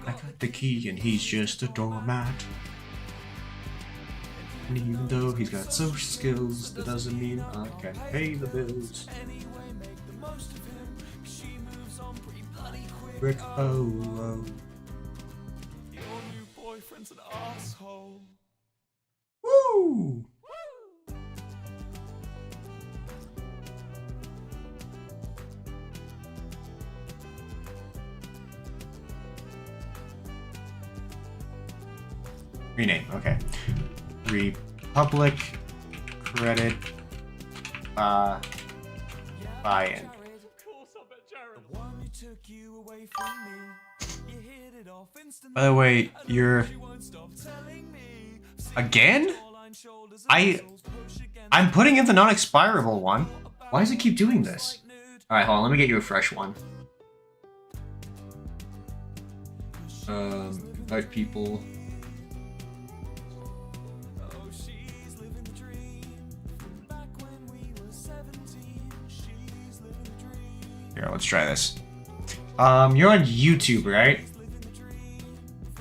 I got the key and he's just a doormat. And even though he's got social skills, that doesn't mean I can pay the bills. Rick, oh. Your new boyfriend's an asshole. Woo! Rename, okay. Republic credit buy-in. By the way, you're again? I'm putting in the non-expirable one. Why does it keep doing this? Alright, hold on, let me get you a fresh one. 5 people. Here, let's try this. You're on YouTube, right?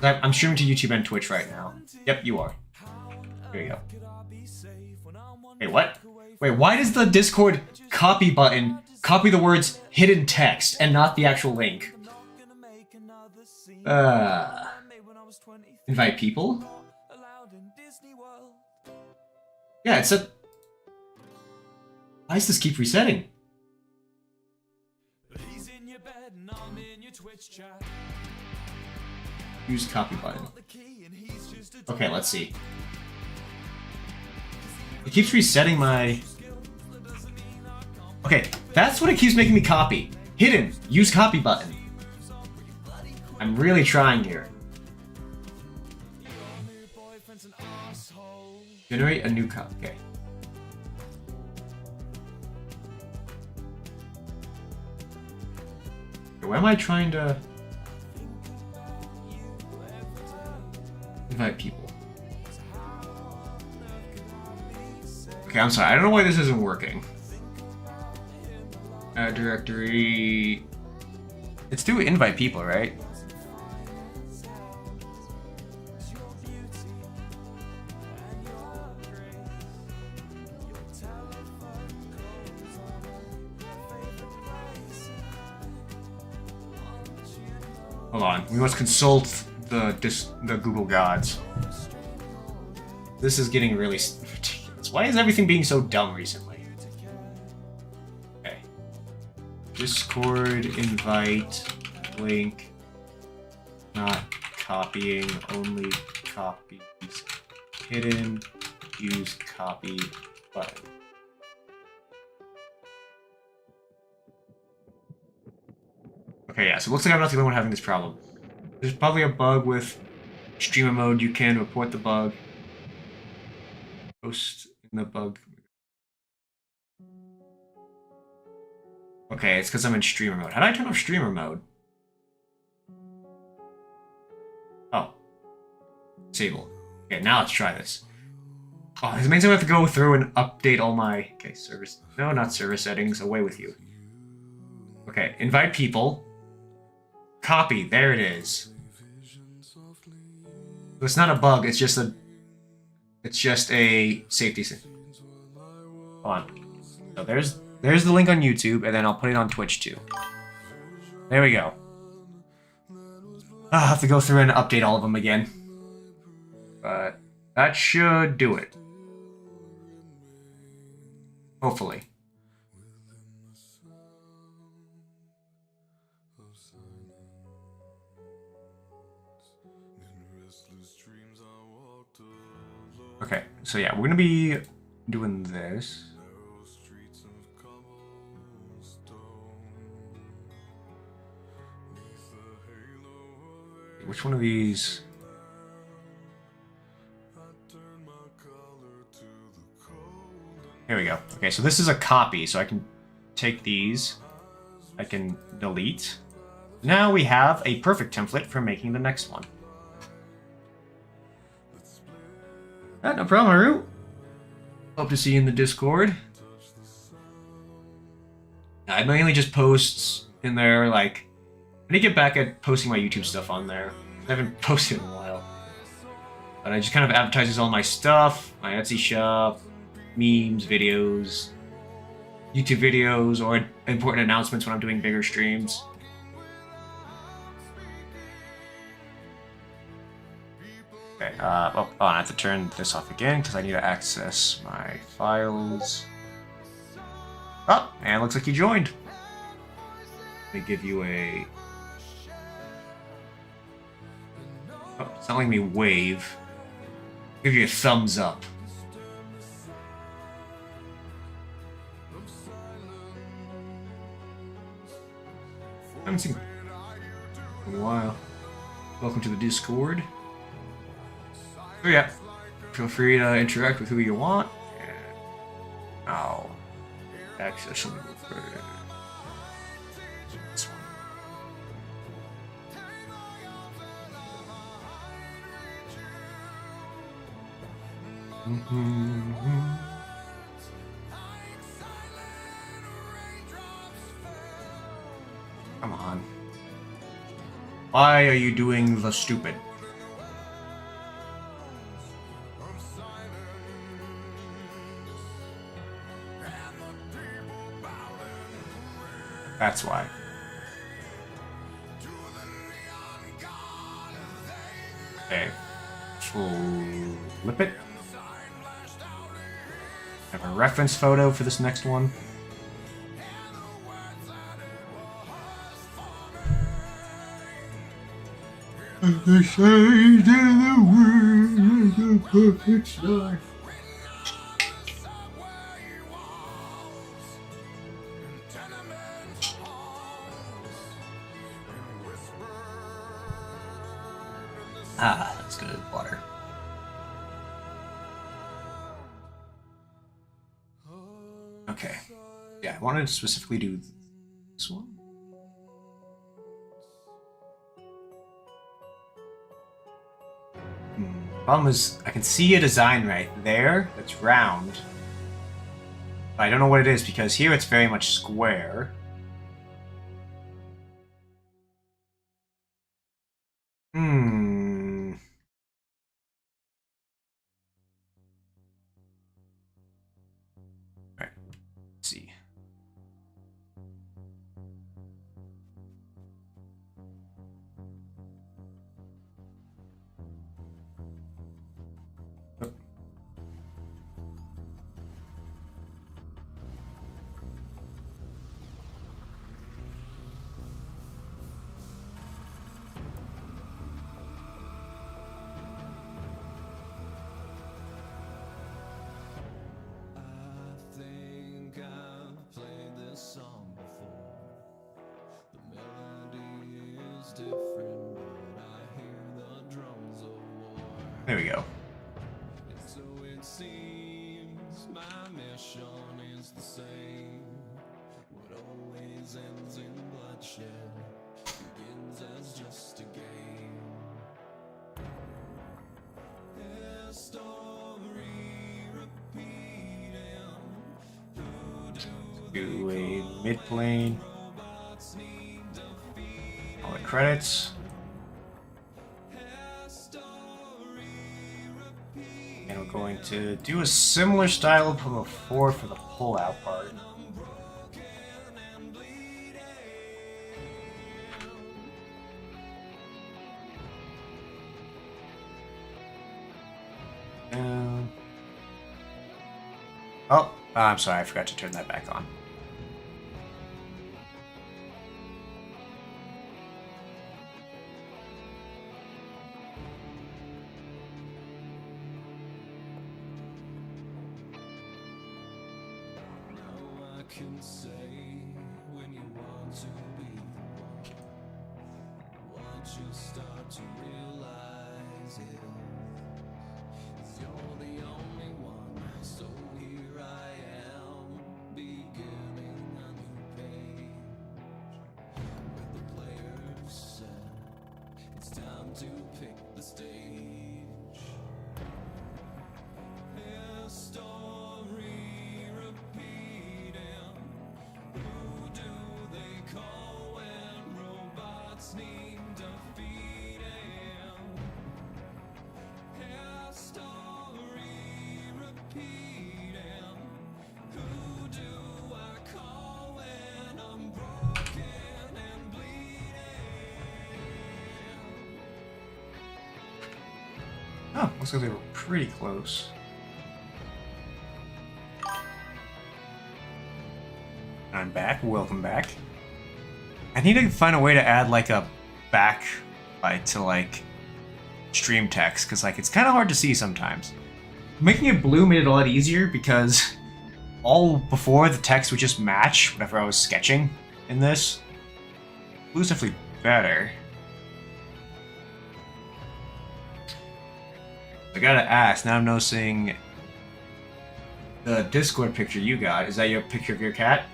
I'm streaming to YouTube and Twitch right now. Yep, you are. Here you go. Wait, what? Wait, why does the Discord copy button copy the words hidden text and not the actual link? Invite people? Yeah, it said... Why does this keep resetting? Use copy button. Okay, let's see. It keeps resetting my... Okay, that's what it keeps making me copy. Hidden. Use copy button. I'm really trying here. Generate a new copy. Okay. Where am I trying to... Invite people. Okay, I'm sorry. I don't know why this isn't working. Directory... It's to invite people, right? Hold on. We must consult the Google gods. This is getting really ridiculous. Why is everything being so dumb recently? Okay. Discord invite link. Not copying, only copies. Hidden. Use copy button. Okay, yeah, so it looks like I'm not the only one having this problem. There's probably a bug with streamer mode. You can report the bug. Post in the bug. Okay, it's because I'm in streamer mode. How do I turn off streamer mode? Oh. Disable. Okay, now let's try this. Oh, this means I have to go through and update all my... Okay, service... No, not service settings. Away with you. Okay, invite people. Copy. There it is. So it's not a bug, it's just a... It's just a safety thing. Hold on. So there's the link on YouTube, and then I'll put it on Twitch too. There we go. I'll have to go through and update all of them again. But that should do it. Hopefully. Okay, so yeah, we're gonna be doing this. Which one of these? Here we go. Okay, so this is a copy, so I can take these. I can delete. Now we have a perfect template for making the next one. No problem, Haru. Hope to see you in the Discord. I mainly just post in there, like... I need to get back at posting my YouTube stuff on there. I haven't posted in a while. But I just kind of advertises all my stuff, my Etsy shop, memes, videos, YouTube videos, or important announcements when I'm doing bigger streams. Okay, oh, I have to turn this off again because I need to access my files. Oh, and looks like you joined. They give you a... Oh, it's not letting me wave. Give you a thumbs up. I haven't seen in a while. Welcome to the Discord. So yeah, feel free to interact with who you want. And I'll access some of the this one. Come on. Why are you doing the stupid? That's why. Okay. Flip it. Have a reference photo for this next one. The shade in the wind is a perfect life. Ah, that's good water. Okay. Yeah, I wanted to specifically do this one. Problem is, I can see a design right there that's round. But I don't know what it is because here it's very much square. Alright, let's see. There we go. Do a mid plane. All the credits. And we're going to do a similar style from before for the pull-out part. Oh, I'm sorry, I forgot to turn that back on. Can say when you want to be the one. Once you start to realize it, you're the only one. So here I am, beginning a new page. With the players set, it's time to pick the stage. Their story repeating. Who do they call when robots need defeating? Their story repeating. Who do I call when I'm broken and bleeding? Oh, looks like they were pretty close. I'm back. Welcome back. I need to find a way to add like a backlight to like stream text because like it's kind of hard to see sometimes. Making it blue made it a lot easier because all before the text would just match whenever I was sketching in this. Blue's definitely better. I gotta ask, now I'm noticing the Discord picture you got. Is that your picture of your cat?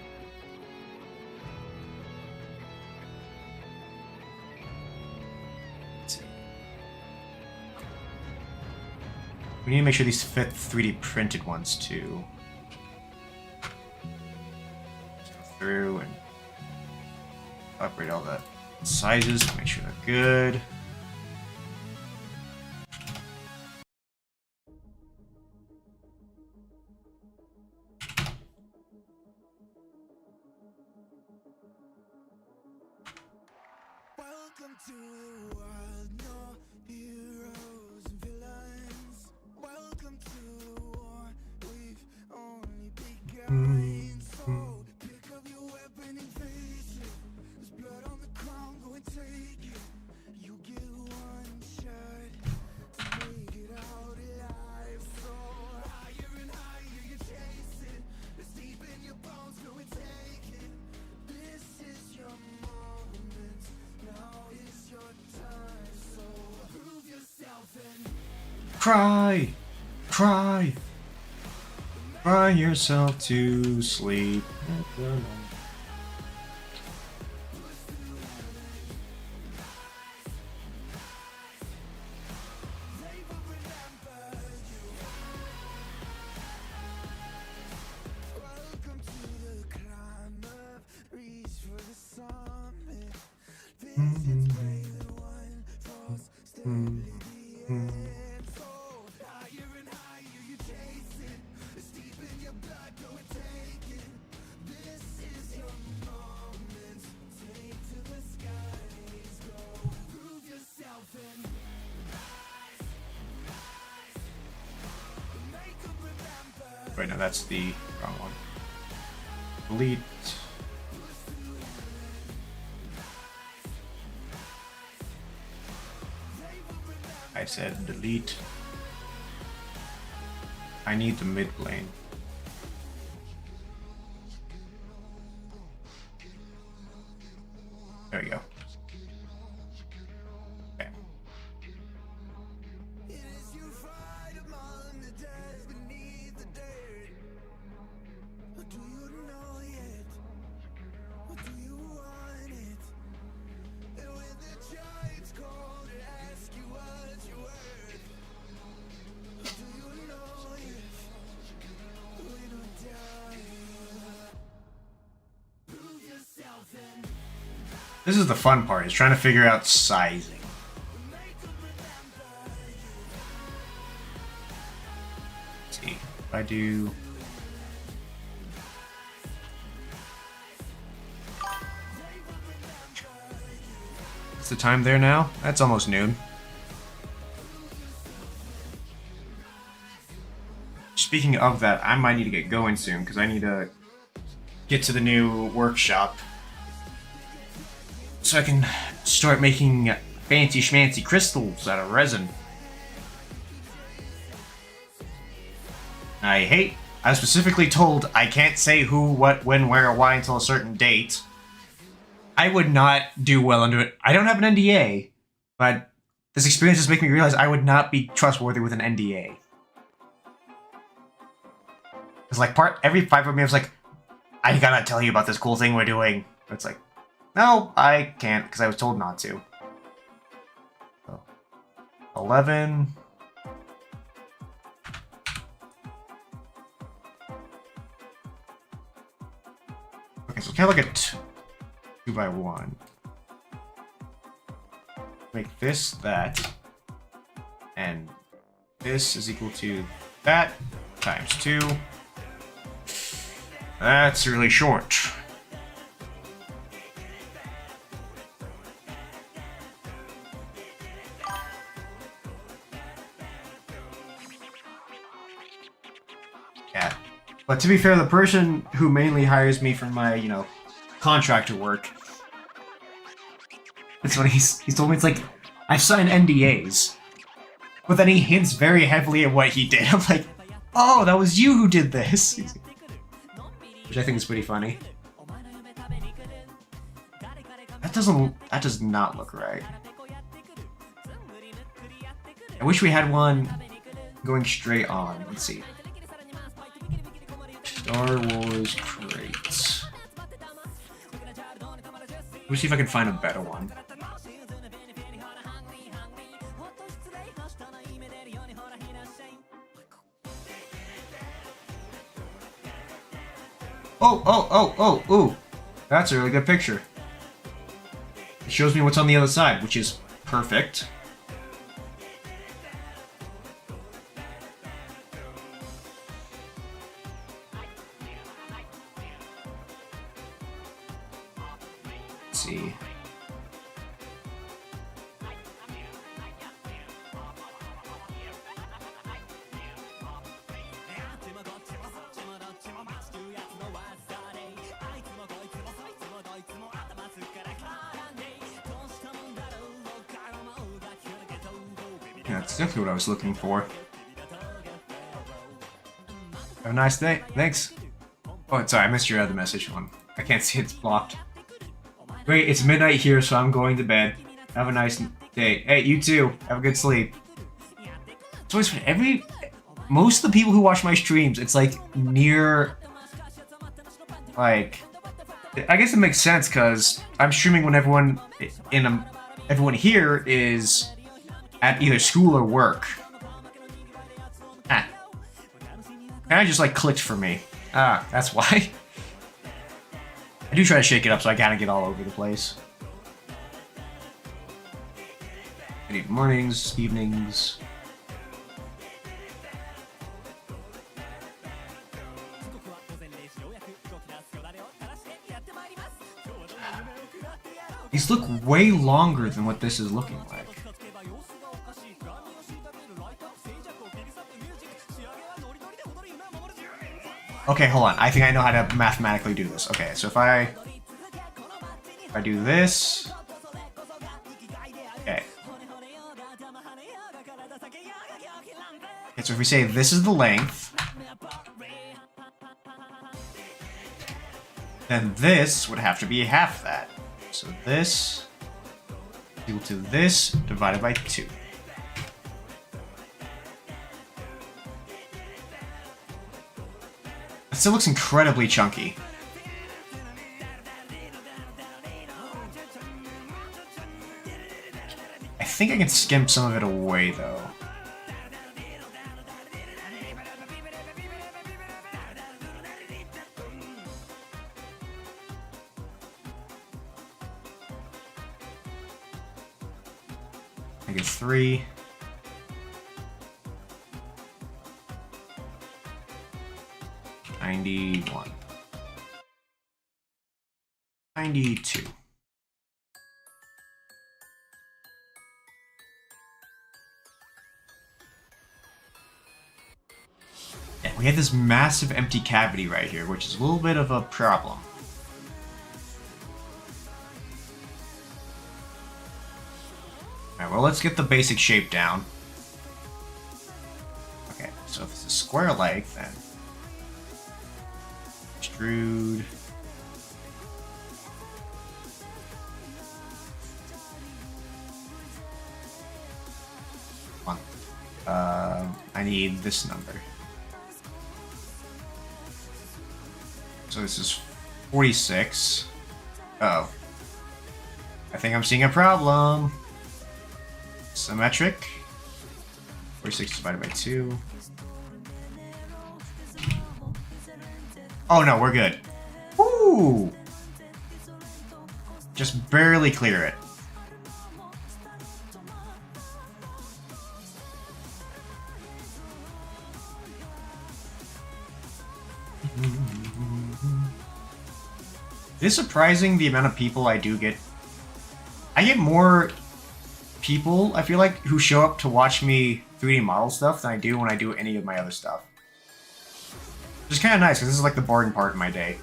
We need to make sure these fit 3D printed ones too. Just go through and upgrade all the sizes to make sure they're good. Welcome to the world, no heroes and villains. Welcome to the war, we've only begun. So pick up your weapon and face it. There's blood on the ground, go and take it. You get one shot to make it out alive. So higher and higher you chase it. It's deep in your bones, go and take it. This is your moment. Now is your time, so prove yourself and Cry! Cry! Cry yourself to sleep. welcome to the climb up, reach for the summit. Visions brave and one false step in the end. So higher and higher you chase it. It's deep in your blood, go and take it. This is your moment. Take to the skies, go prove yourself and make them remember. Wait, no, that's the wrong one. Delete. I said delete. I need the mid plane. There we go. Okay. It is you fight among the dead beneath the dirt. Or do you know yet? Or do you want it? And when the giants call to ask you what you're worth, or do you know if we don't die? This is the fun part, is trying to figure out sizing. Let's see, if I do... What's the time there now? That's almost noon. Speaking of that, I might need to get going soon, because I need to get to the new workshop so I can start making fancy schmancy crystals out of resin. I was specifically told I can't say who, what, when, where, or why until a certain date. I would not do well under it. I don't have an NDA, but this experience is making me realize I would not be trustworthy with an NDA. It's like every 5 of me was like, I gotta tell you about this cool thing we're doing. It's like, no, I can't, because I was told not to. So, 11. Okay, so kind of like a 2 by 1. Make this that, and this is equal to that times 2. That's really short. Yeah. But to be fair, the person who mainly hires me for my, contractor work, it's what he's told me. It's like, I've signed NDAs. But then he hints very heavily at what he did. I'm like, oh, that was you who did this. Which I think is pretty funny. That does not look right. I wish we had one going straight on. Let's see. Star Wars crates. Let me see if I can find a better one. Oh, that's a really good picture. It shows me what's on the other side, which is perfect. Let's see. Yeah, that's definitely what I was looking for. Have a nice day. Thanks. Oh, sorry, I missed your other message one. I can't see it's blocked. Great, it's midnight here, so I'm going to bed. Have a nice day. Hey, you too. Have a good sleep. It's always fun. Most of the people who watch my streams, it's like near, like, I guess it makes sense because I'm streaming when everyone here is at either school or work. Kinda just like clicked for me. That's why. I do try to shake it up, so I gotta get all over the place. I need mornings, evenings. These look way longer than what this is looking like. Okay, hold on. I think I know how to mathematically do this. Okay, so if I do this... Okay. Okay, so if we say this is the length, then this would have to be half that. So this is equal to this divided by 2. It still looks incredibly chunky. I think I can skimp some of it away, though. -3. -91. 92. Yeah, we have this massive empty cavity right here, which is a little bit of a problem. Alright, well, let's get the basic shape down. Okay, so if it's a square leg, then extrude. Come on. I need this number. So this is 46. Oh. I think I'm seeing a problem. Symmetric. 46 divided by 2. Oh no, we're good. Woo! Just barely clear it. It is surprising the amount of people I do get. I get more people, I feel like, who show up to watch me 3D model stuff than I do when I do any of my other stuff. Which is kind of nice, because this is like the boring part of my day.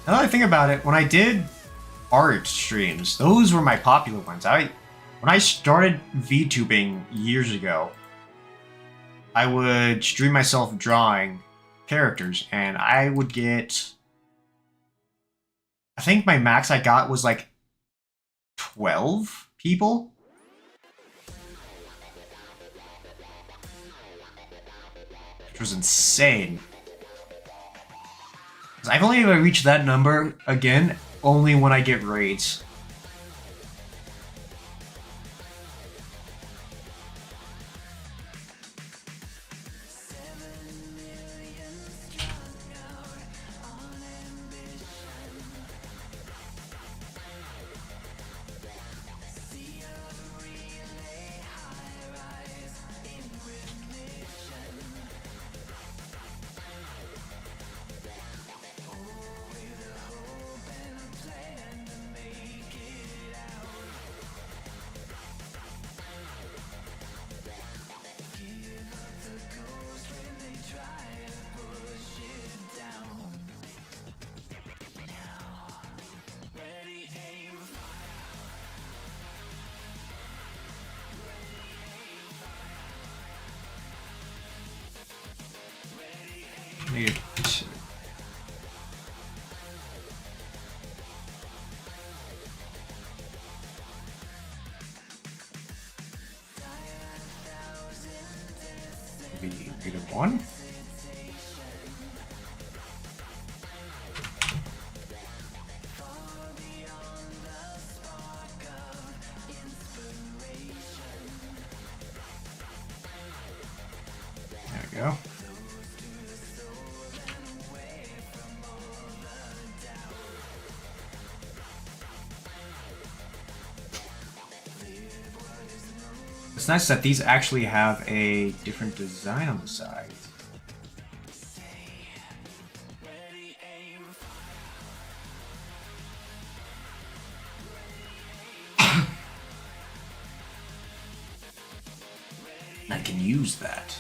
Now that I think about it, when I did art streams, those were my popular ones. When I started VTubing years ago, I would stream myself drawing characters, and I would get... I think my max I got was like 12 people? Which was insane. 'Cause I've only ever reached that number again only when I get raids. -2. Maybe -1. There we go. It's nice that these actually have a different design on the side. I can use that.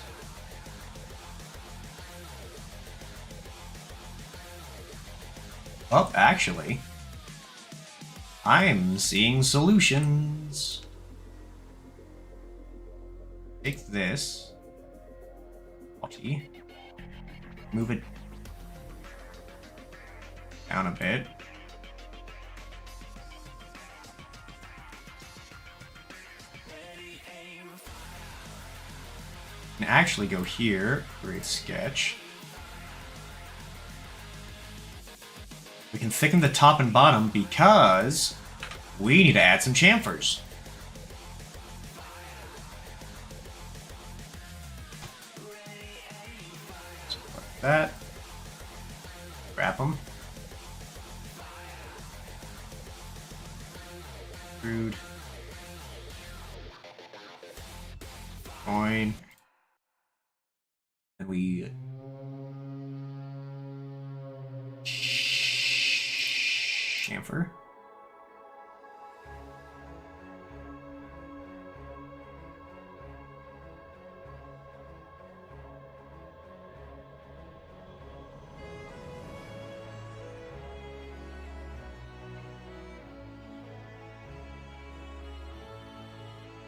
Oh, actually, I'm seeing solutions. Take this, move it down a bit. And actually go here, create sketch. We can thicken the top and bottom because we need to add some chamfers. that. Wrap them. Rude. Coin. And we chamfer.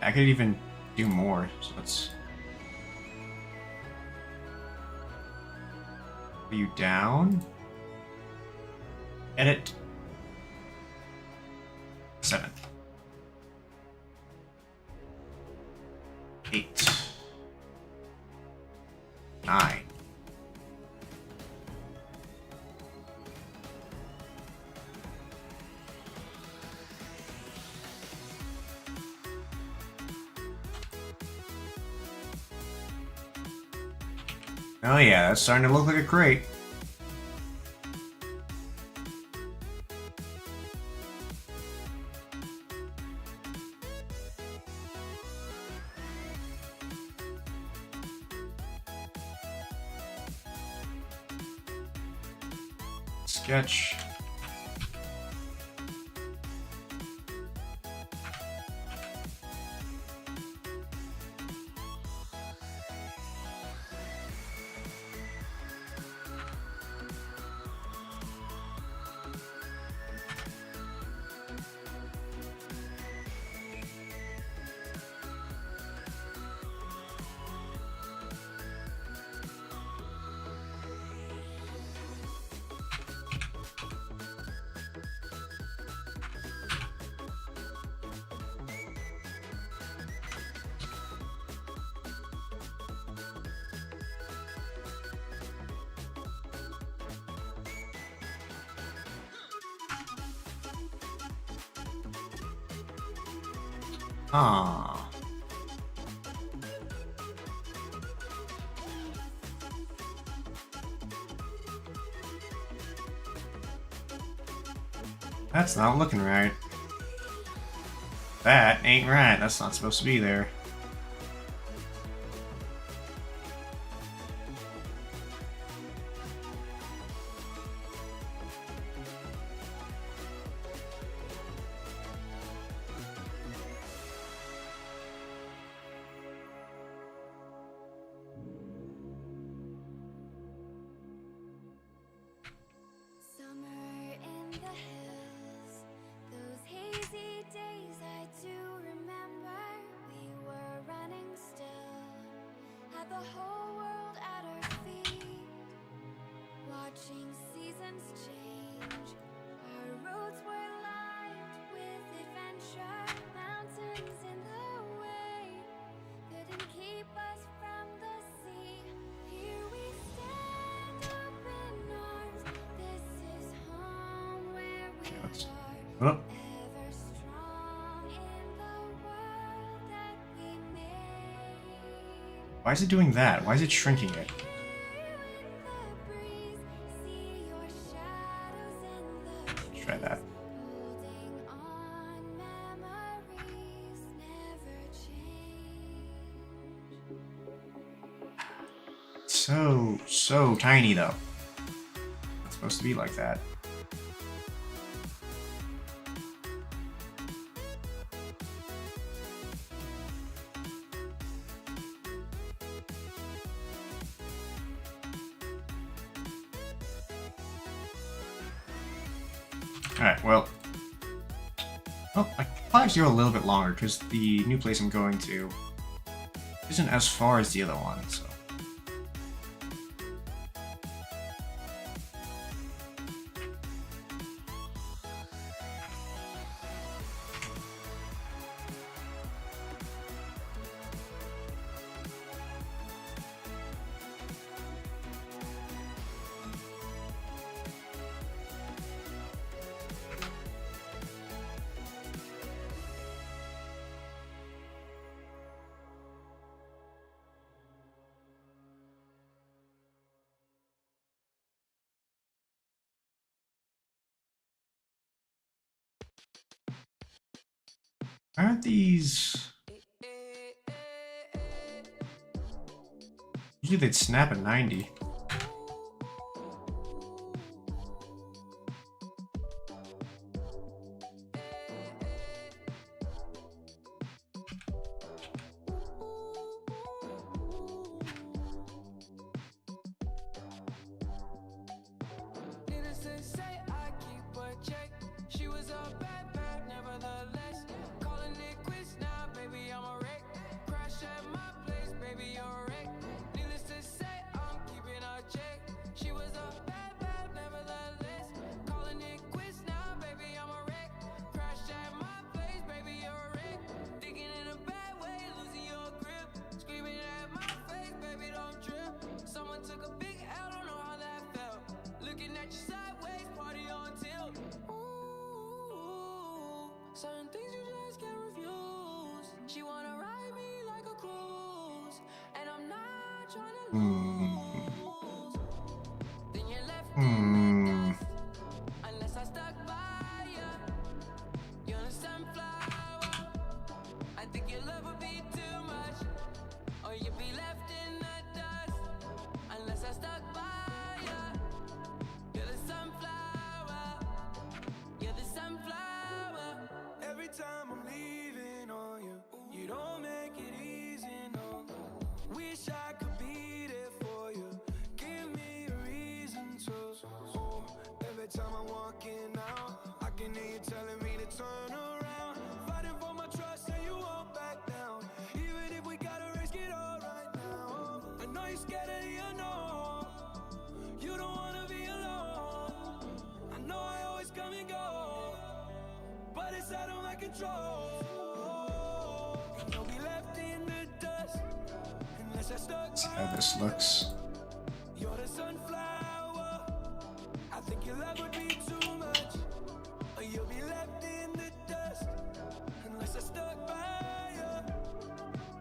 I could even do more, so let's... Are you down? Edit. 7. 8. 9. Oh yeah, that's starting to look like a crate. Sketch. Ah. That's not looking right. That ain't right. That's not supposed to be there. Summer in the hills, those hazy days I do remember. We were running still, had the whole world at our feet, watching seasons change. Our roads were lined with adventure, mountains in the way couldn't keep us from the sea. Here we stand open arms. This is home where we Oh. are, ever strong in the world that we made. Why is it doing that? Why is it shrinking it? Hear you in the breeze, see your shadows in the Let's try that. holding on, memories never change. So tiny though. It's supposed to be like that. Alright, well. Oh, I could probably do a little bit longer because the new place I'm going to isn't as far as the other one, so. Aren't these... Usually they'd snap at 90. Needless to say, I keep a check. She was a bad, bad, nevertheless. Calling it quits now, baby, I'm a wreck. Crash at my place, baby, you're a wreck. Needless to say, I'm keeping a check. She was a bad, bad, nevertheless. Calling it quits now, baby, I'm a wreck. Crash at my place, baby, you're a wreck. Thinking in a bad way, losing your grip. Screaming at my face, baby, don't trip. Someone took a big L, don't know how that felt. Looking at you sideways, party on tilt. Ooh, certain things you just can't refuse. She wanna ride me like a cruise, and I'm not trying to lose. Then you left in the dust, unless I stuck by you. You're a sunflower. I think your love would be too much, or you'd be left in the dust, unless I stuck by you. You're the sunflower. You're the sunflower. Every time I'm leaving on you, you don't make it easy, no. Wish I could be there for you. Give me a reason to. Oh, every time I'm walking out, I can hear you telling me to turn around. Fighting for my trust and you won't back down. Even if we gotta risk it all right now. I know you're scared of the unknown. You don't wanna be alone. I know I always come and go, but it's out of my control. And you'll be left in the dust unless I stuck That's how by this looks. you're the sunflower. I think your love would be too much, or you'll be left in the dust unless I stuck by you.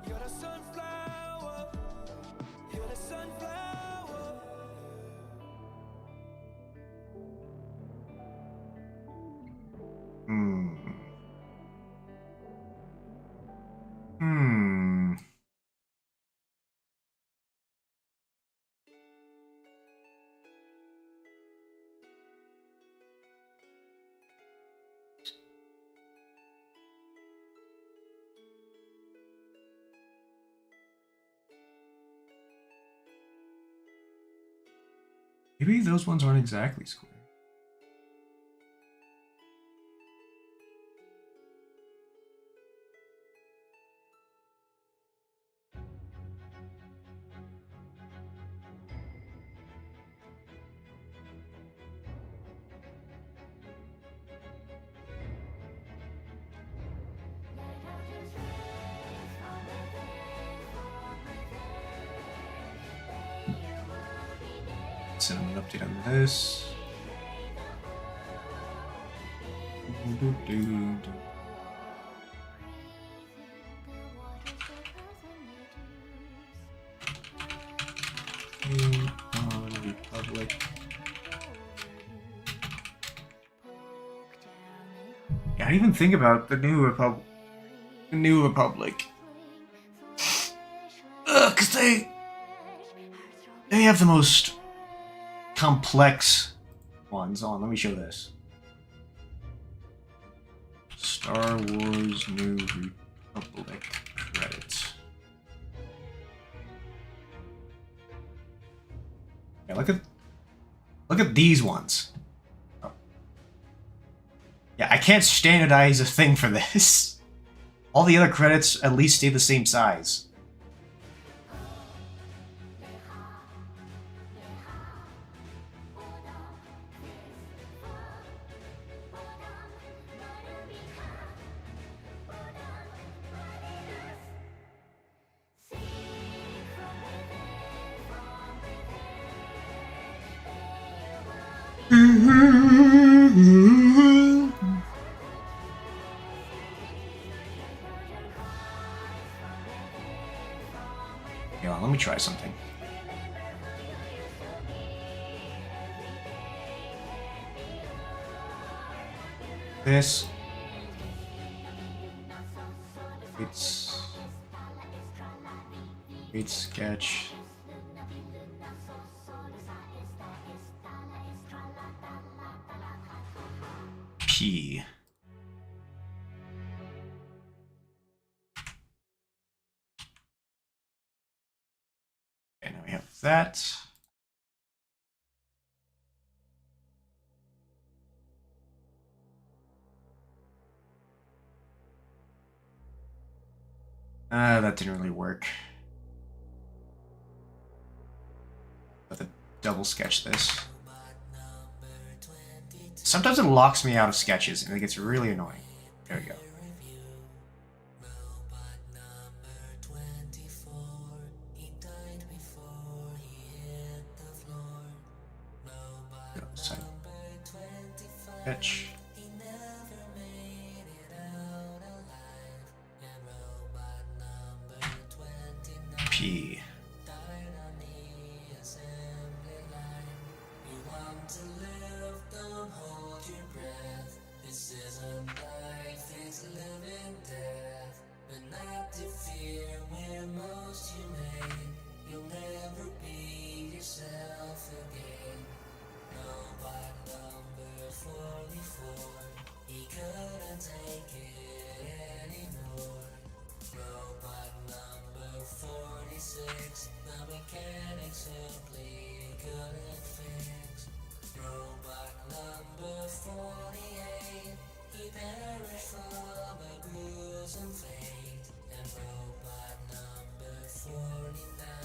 You're the sunflower. You're the sunflower. Hmm. Hmm. Maybe those ones aren't exactly square. Send them an update on this. On Republic. Yeah, I didn't even think about the New Republic. The New Republic. Cause they have the most complex ones. On, let me show this. Star Wars New Republic credits. Yeah, look at these ones. Oh. Yeah, I can't standardize a thing for this. All the other credits at least stay the same size. Here, let me try something. This. It's great sketch. P. Okay, now we have that. That didn't really work. Have to double sketch this. Sometimes it locks me out of sketches and it gets really annoying. There we go. Side. Sketch. P.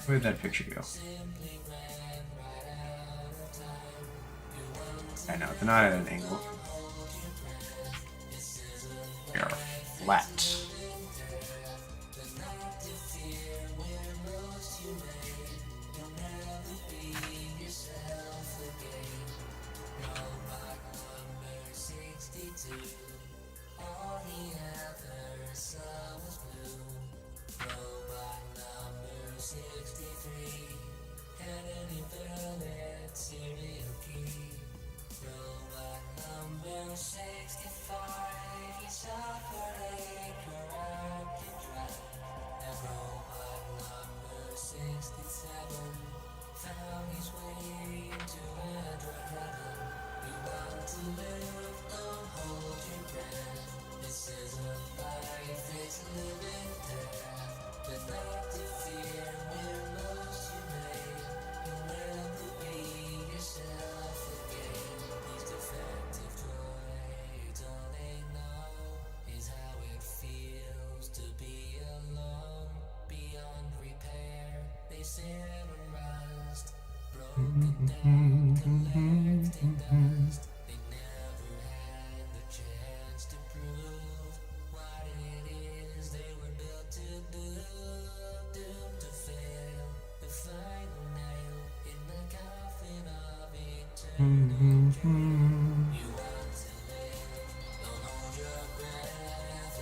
Where did that picture go? I know, they're not at an angle. They are flat.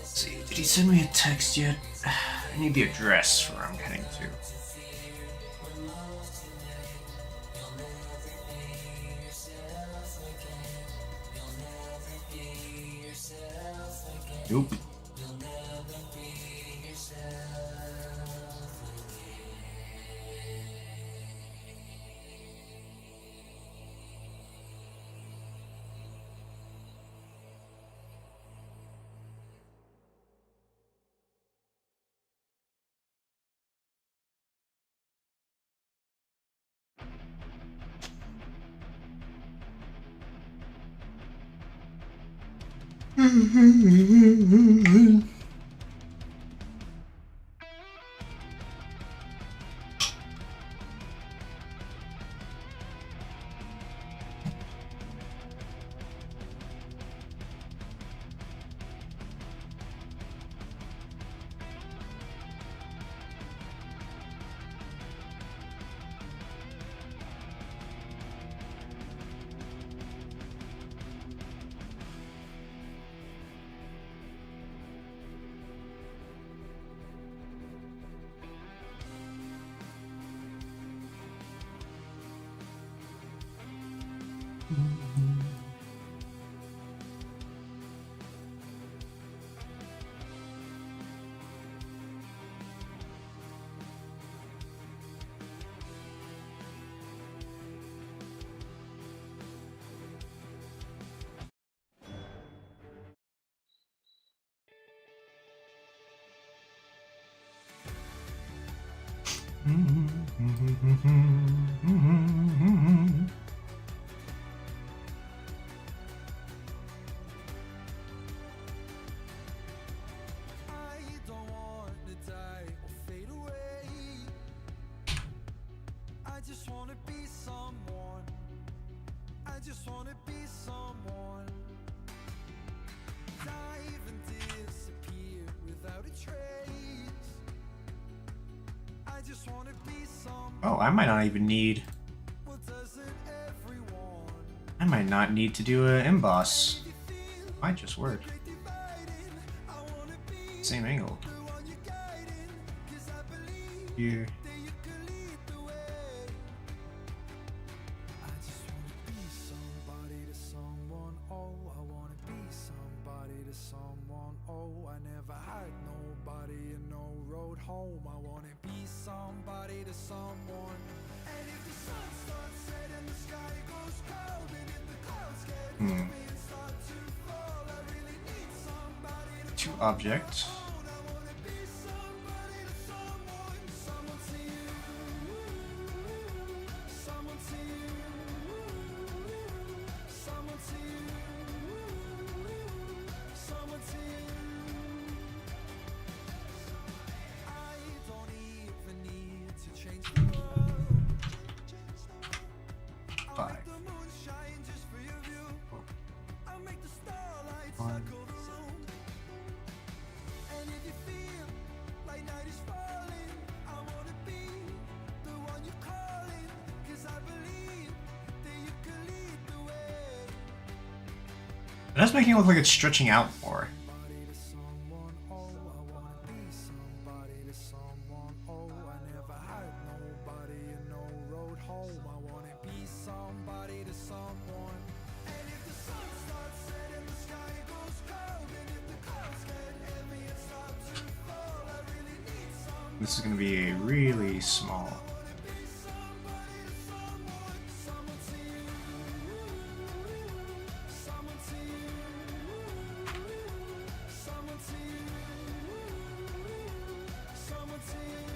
See, did he send me a text yet? I need the address for where I'm heading to. Nope. wanna be someone. I just wanna be someone. Dive and disappear without a trace. I just wanna be someone. Oh, I might not even need. Well, doesn't everyone? I might not need to do an emboss. Might just work. Same angle. Here. Someone, oh, I never had nobody and no road home. I wanna be somebody to someone. And if the sun starts setting, the sky goes cold, and if the clouds get heavy and start to fall, I really need somebody to Two objects. phone. I wanna be somebody to someone, someone to you, someone to you, someone to you. Someone to you. I don't even need to change the world. I'll Five. make the moon shine just for your view. I'll make the starlight One. circle the room. And if you feel like night is falling, I wanna be the one you're calling. 'Cause I believe that you can lead the way. That's making it look like it's stretching out more. Somebody to someone, oh, I wanna be somebody to someone, oh, I never had nobody and no road home. I wanna be somebody to someone. And if the sun starts setting, the sky goes cold, and if the clouds get heavy and start to fall, I really need somebody. This is going to be a really small. Be somebody to someone, someone to you, someone to you, someone to you, someone to you.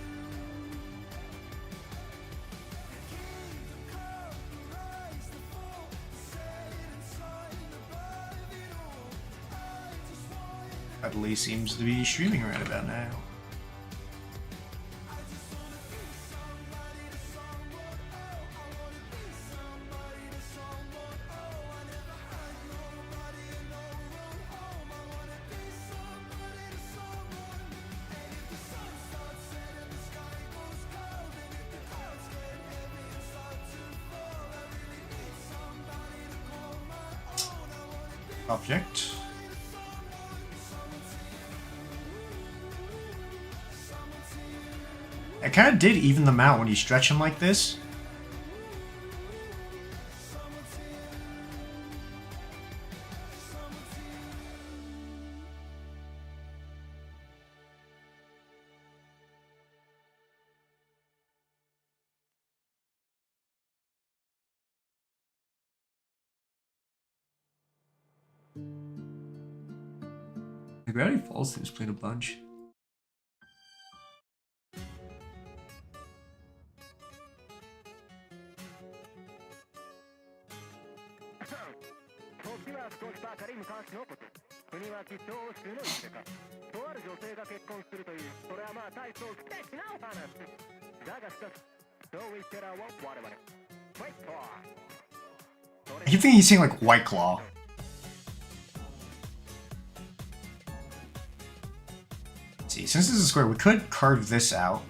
The kingdom come, the rise, the fall, the setting and sun above it all. I just want. At least seems to be streaming right about now. I just wanna be somebody to someone, oh, I wanna be somebody to someone, oh, I never had nobody and no road home. I wanna be somebody to someone. And if the sun starts setting, the sky goes cold, and if the clouds get heavy and start to fall, I really need somebody to call my own. I wanna be Object. It kind of did even them out when you stretch them like this. The Gravity Falls thing's played a bunch. I keep thinking he's saying like White Claw. Let's see, since this is square, we could carve this out,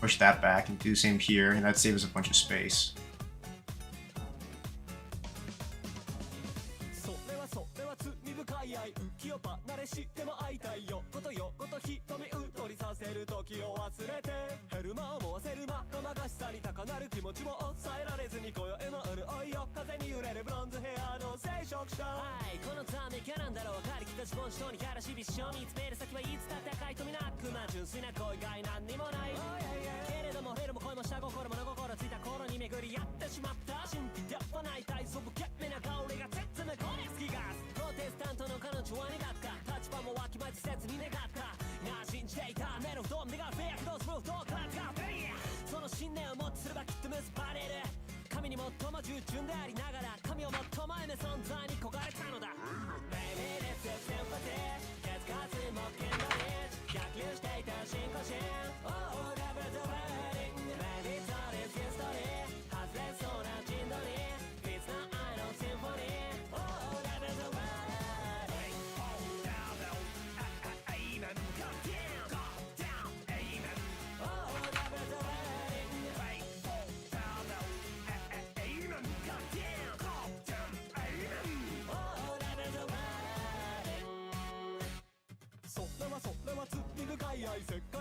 push that back, and do the same here, and that'd save us a bunch of space. それは罪深い愛浮世離れしても会いたいよことよこと瞳うとりさせる時を忘れて減る間思わせるまごまかしさに高鳴る気持ちも抑えられずに今宵の潤いよ風に揺れるブロンズヘアの聖職者はいこのためキャなんだろう分かりきった自分人にからしびしを見つめる先はいつだって赤い富なくま純粋な恋が何にもないけれどもヘルも恋も下心物心ついた頃に巡り合ってしまった神秘ではない体操不潔めな香りが包むこれ好きがプロテスタントの彼女は苦った立場もわきまえせずに願った信じていた目の不動願うフェイクドスルーフどうから使うその信念をもってすればきっと結ばれる神に最も従順でありながら神を最も愛め存在に焦がれたのだ Baby this is sympathy ケツカツも剣のリ逆流していた進行心 Oh never the wedding Baby that is history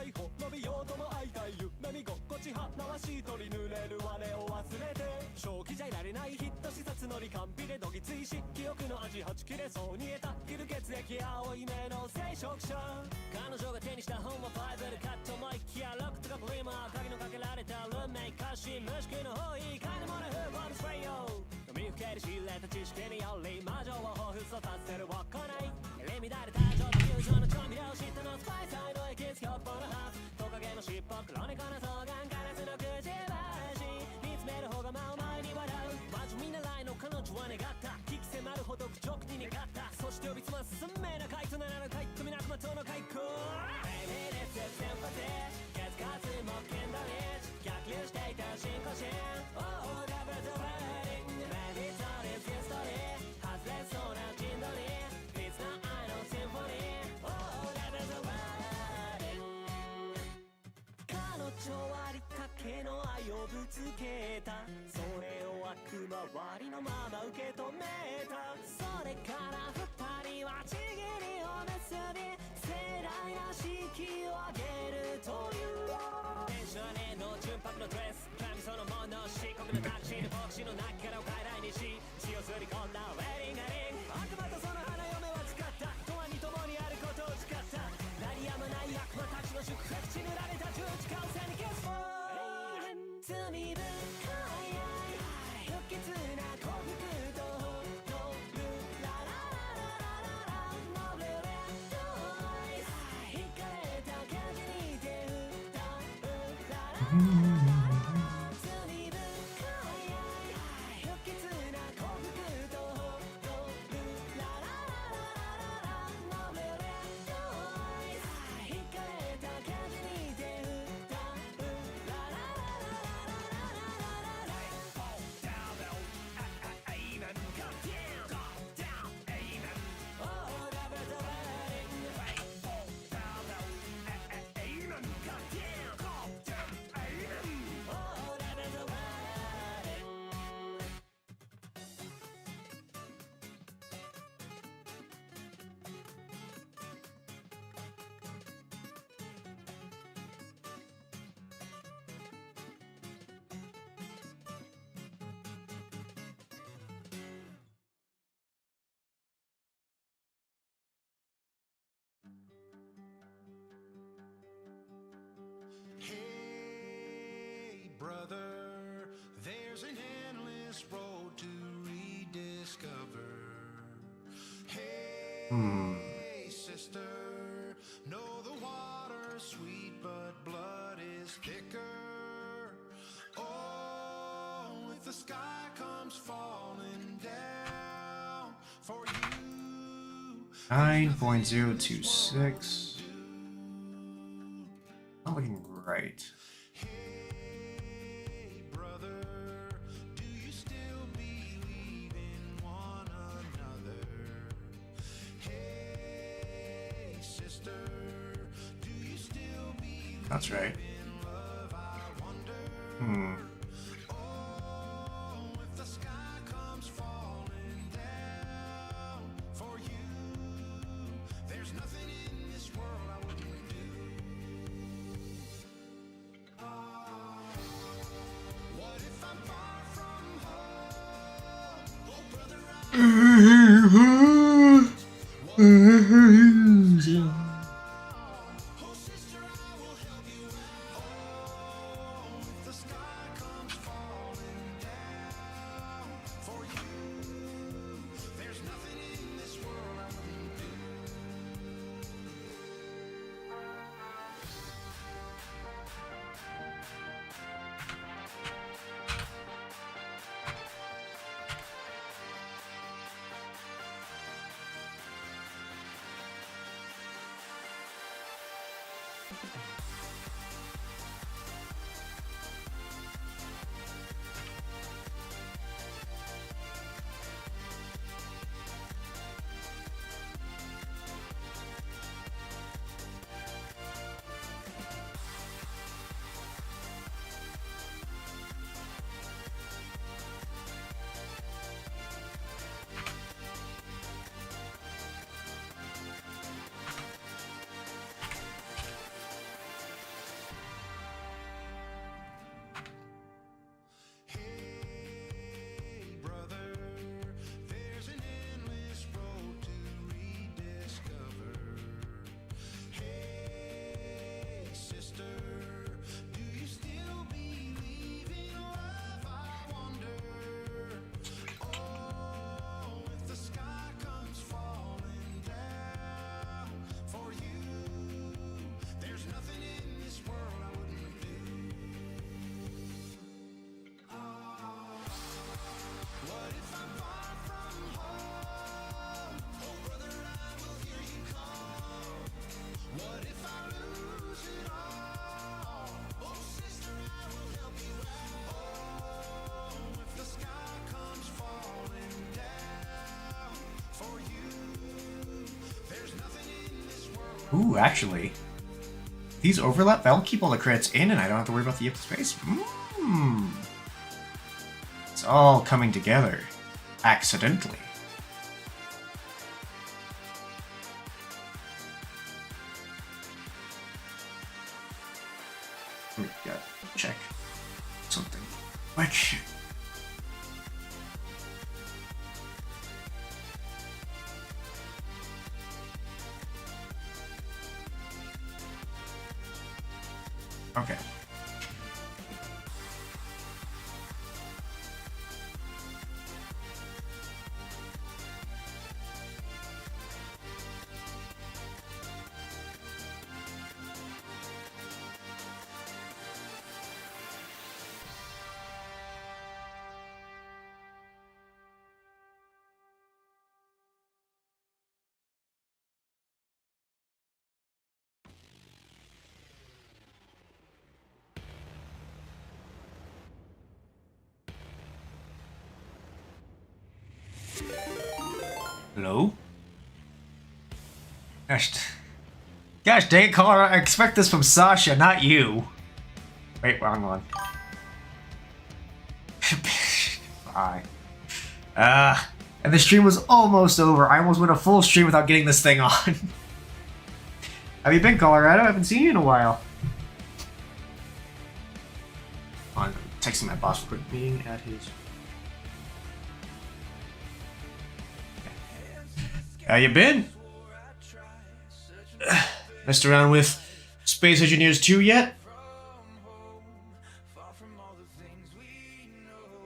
いほ伸びようとも会いたい夢見心地花はしい鳥濡れる我を忘れて正気じゃいられないヒット視察のり完備でどぎついし記憶の味はち切れそうに得たきる血液青い目の聖職者彼女が手にした本はバイブルかと思いきやロックとかブリーマー鍵のかけられたルーメイ歌詞無識の方い金もなフーボールスプレイヨー飲みふける仕入れた知識により魔女を彷彿とさせるわっこない入れ乱れた情と友情の調味料知ったのスパイス愛のエキス標本のハーフトカゲの尻尾黒猫の双眼ガラスのくちばし見つめる方が真お前に笑うマジ見習いの彼女は願った危機迫るほど愚直に願ったそして呼びつます運命な回とならぬ回組なくまとの開口 Baby this is sympathy ケツカツも剣道リッチ逆流していた進行心 Oh double the wedding Baby it's all is history 外れそうな陣取り It's not I know symphony Oh double the wedding 彼女はありかけの愛をぶつけたそれを悪魔割りのまま受け止めたそれから二人はちぎりを結び盛大な式を挙げるという電車ねの純白のドレス神そのもの漆黒のタクシーで牧師の亡きからを傀儡にし血をすり込んだウェディングリング悪魔とその花嫁は誓った永遠に共にあることを誓った鳴りやまない悪魔たちの祝福血塗られた十字架を背に消す罪深い愛不吉な幸福とノブララララララノブレッドアイス惹かれた感じに手歌うラララララ罪深い愛不吉な幸福とノブララララララノブレッドアイス惹かれた感じに手歌うラララHey, brother, there's an endless road to rediscover. Hey, sister, know the water's sweet, but blood is thicker. Oh, if the sky comes falling down for you, 9.026. Not looking right. hey, brother, do you still believe in one another? Hey, sister, do you still believe That's right. in love? I wonder. Oh, if the sky comes falling down for you, there's nothing in this world I wouldn't do. What if I'm far from home? Oh, brother, oh, sister, I will help you. Oh, if the sky comes falling down for you, there's nothing in this world I wouldn't do. Ooh, actually. These overlap, that'll keep all the credits in and I don't have to worry about the empty space. It's all coming together. Accidentally. We gotta check something quick. Okay. Hello? Gosh dang it, caller, I expect this from Sasha, not you. Wait, wrong one. Bye. And the stream was almost over. I almost went a full stream without getting this thing on. Have you been, Colorado? I haven't seen you in a while. I'm texting my boss for a quick meeting at his... How you been? Messed around with Space Engineers 2 yet? Far from all the things we know.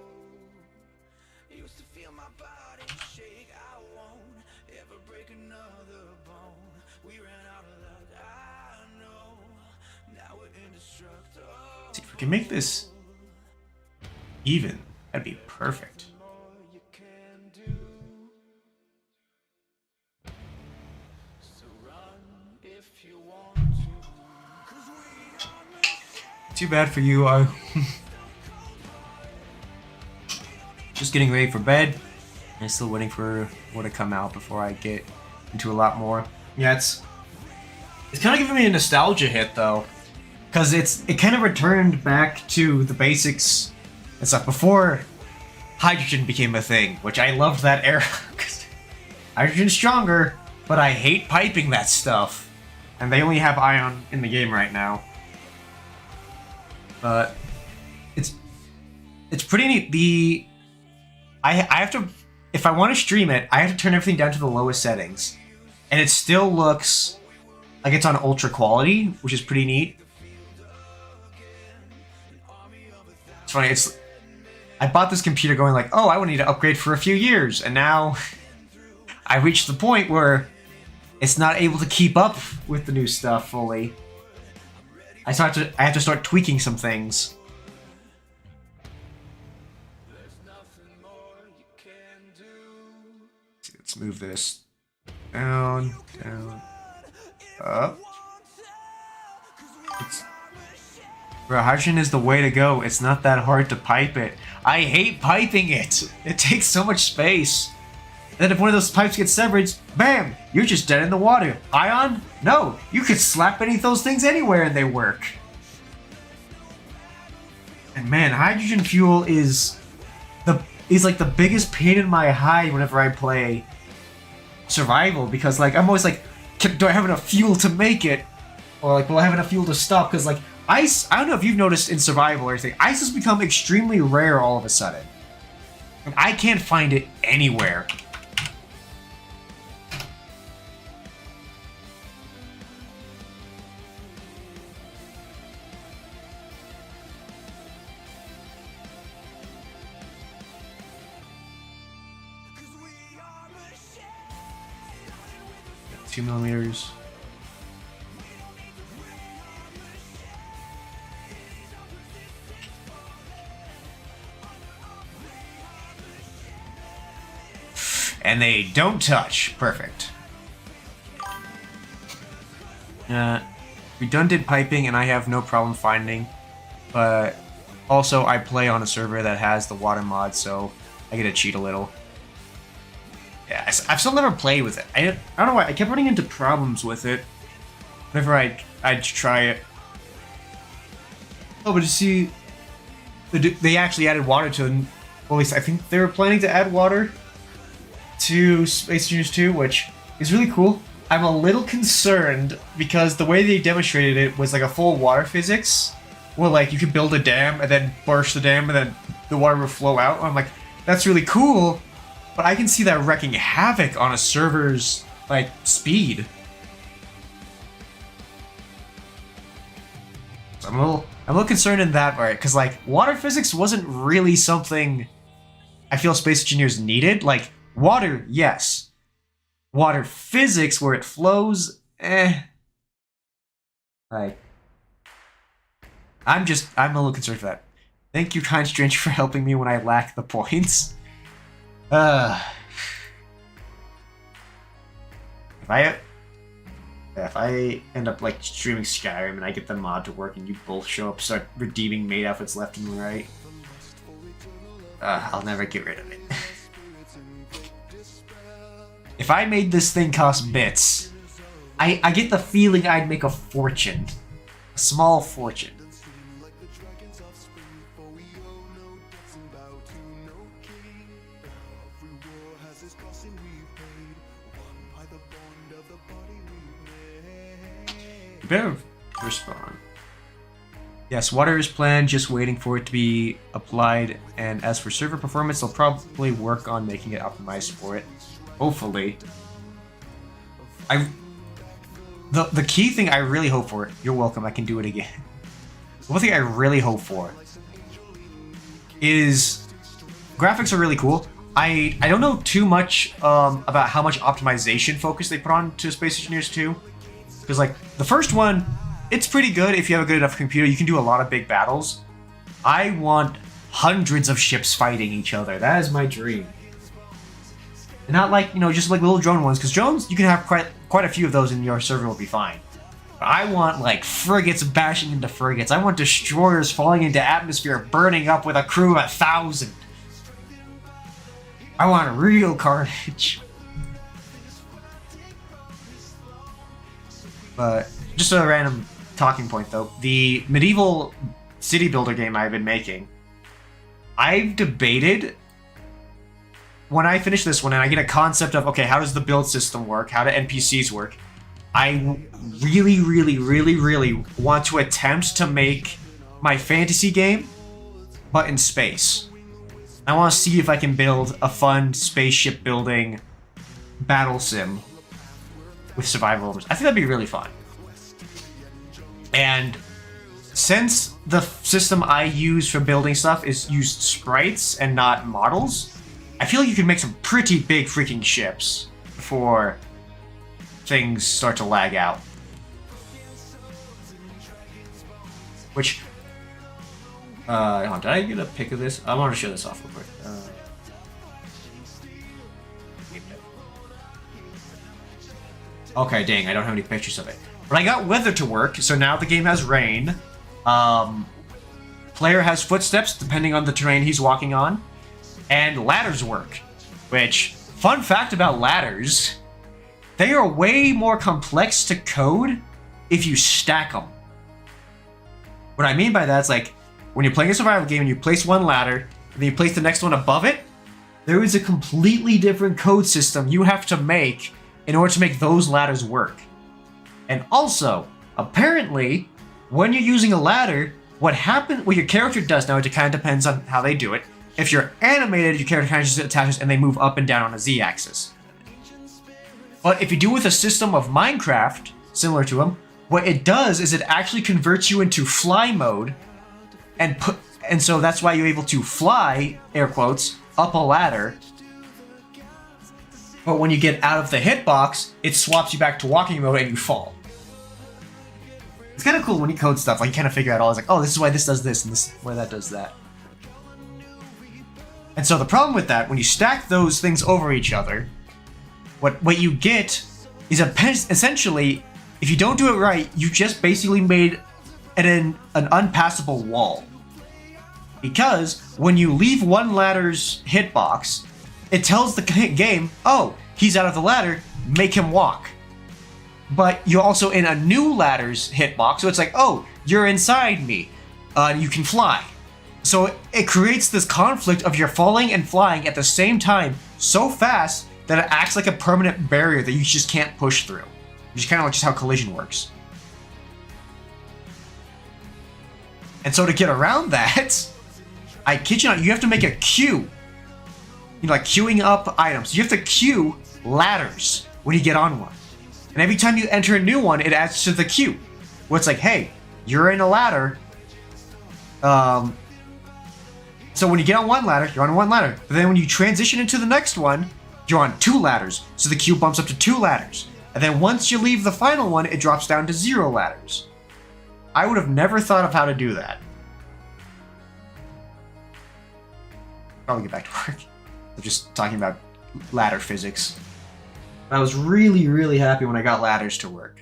Used to feel my body shake. I won't ever break another bone. We ran out of luck. I know. Now we're indestructible. See if we can make this even. That'd be perfect. You can do. So run if you want to. 'Cause we are Too bad for you. Just getting ready for bed. I'm still waiting for more to come out before I get into a lot more. Yeah, it's kind of giving me a nostalgia hit though, because it kind of returned back to the basics and stuff before hydrogen became a thing, which I loved that era. 'Cause hydrogen's stronger, but I hate piping that stuff, and they only have ion in the game right now. But it's pretty neat. I have to, if I want to stream it, I have to turn everything down to the lowest settings, and it still looks like it's on ultra quality, which is pretty neat. It's funny. I bought this computer going like, oh, I would need to upgrade for a few years, and now I reached the point where it's not able to keep up with the new stuff fully. I have to start tweaking some things. Let's move this down, down, up. Bro, hydrogen is the way to go. It's not that hard to pipe it. I hate piping it. It takes so much space. And then if one of those pipes gets severed, bam, you're just dead in the water. Ion? No, you could slap beneath those things anywhere and they work. And man, hydrogen fuel is like the biggest pain in my hide whenever I play survival, because like I'm always like, do I have enough fuel to make it? Or like, will I have enough fuel to stop? Because like ice, I don't know if you've noticed in survival or anything, ice has become extremely rare all of a sudden. And I can't find it anywhere. Yeah, 2 millimeters. And they don't touch. Perfect. Redundant piping, and I have no problem finding. But also, I play on a server that has the water mod, so I get to cheat a little. Yeah, I've still never played with it. I don't know why. I kept running into problems with it. whenever I'd try it. Oh, but you see, they actually added water to them. Well, at least I think they were planning to add water to Space Engineers 2, which is really cool. I'm a little concerned because the way they demonstrated it was like a full water physics, where like you could build a dam and then burst the dam and then the water would flow out. I'm like, that's really cool, but I can see that wrecking havoc on a server's like speed. So I'm a little concerned in that way, because like water physics wasn't really something I feel Space Engineers needed. Like water, yes. Water physics, where it flows, Like, I'm a little concerned for that. Thank you, Kind Stranger, for helping me when I lack the points. If I end up like streaming Skyrim and I get the mod to work and you both show up, start redeeming maid outfits left and right, I'll never get rid of it. If I made this thing cost bits, I get the feeling I'd make a fortune. A small fortune. Better respond. Yes, water is planned, just waiting for it to be applied, and as for server performance, they'll probably work on making it optimized for it. Hopefully. The key thing I really hope for, you're welcome, I can do it again. The one thing I really hope for is graphics are really cool. I don't know too much about how much optimization focus they put on to Space Engineers 2. Because, like, the first one, it's pretty good if you have a good enough computer. You can do a lot of big battles. I want hundreds of ships fighting each other. That is my dream. And not like, you know, just like little drone ones. Because drones, you can have quite a few of those and your server will be fine. But I want, like, frigates bashing into frigates. I want destroyers falling into atmosphere, burning up with a crew of 1,000. I want real carnage. But just a random talking point, though. The medieval city builder game I've been making, I've debated, when I finish this one and I get a concept of, okay, how does the build system work? How do NPCs work? I really, really, really, really want to attempt to make my fantasy game, but in space. I want to see if I can build a fun spaceship building battle sim with survival elements. I think that'd be really fun. And since the system I use for building stuff is used sprites and not models, I feel like you can make some pretty big freaking ships before things start to lag out. Which, hold on, did I get a pic of this? I want to show this off real quick. Okay, dang, I don't have any pictures of it. But I got weather to work, so now the game has rain. Player has footsteps, depending on the terrain he's walking on. And ladders work. Which, fun fact about ladders, they are way more complex to code if you stack them. What I mean by that is, like, when you're playing a survival game and you place one ladder, and then you place the next one above it, there is a completely different code system you have to make in order to make those ladders work. And also, apparently, when you're using a ladder, what your character does now, it kind of depends on how they do it. If you're animated, your character kind of just attaches and they move up and down on a Z-axis. But if you do it with a system of Minecraft, similar to them, what it does is it actually converts you into fly mode, and so that's why you're able to fly, air quotes, up a ladder. But when you get out of the hitbox, it swaps you back to walking mode and you fall. It's kind of cool when you code stuff, like you kind of figure out all, it's like, oh, this is why this does this, and this is why that does that. And so the problem with that, when you stack those things over each other, what you get is essentially, if you don't do it right, you just basically made an unpassable wall. Because when you leave one ladder's hitbox, it tells the game, oh, he's out of the ladder, make him walk. but you're also in a new ladder's hitbox, so it's like, oh, you're inside me. You can fly. So it creates this conflict of you're falling and flying at the same time so fast that it acts like a permanent barrier that you just can't push through. Which is kind of like just how collision works. And so to get around that, I kid you not, you have to make a queue. You know, like queuing up items. You have to queue ladders when you get on one. And every time you enter a new one, it adds to the queue. Where it's like, hey, you're in a ladder. So when you get on one ladder, you're on one ladder. But then when you transition into the next one, you're on 2 ladders. So the queue bumps up to 2 ladders. And then once you leave the final one, it drops down to 0 ladders. I would have never thought of how to do that. Probably get back to work. I'm just talking about ladder physics. I was really, really happy when I got ladders to work.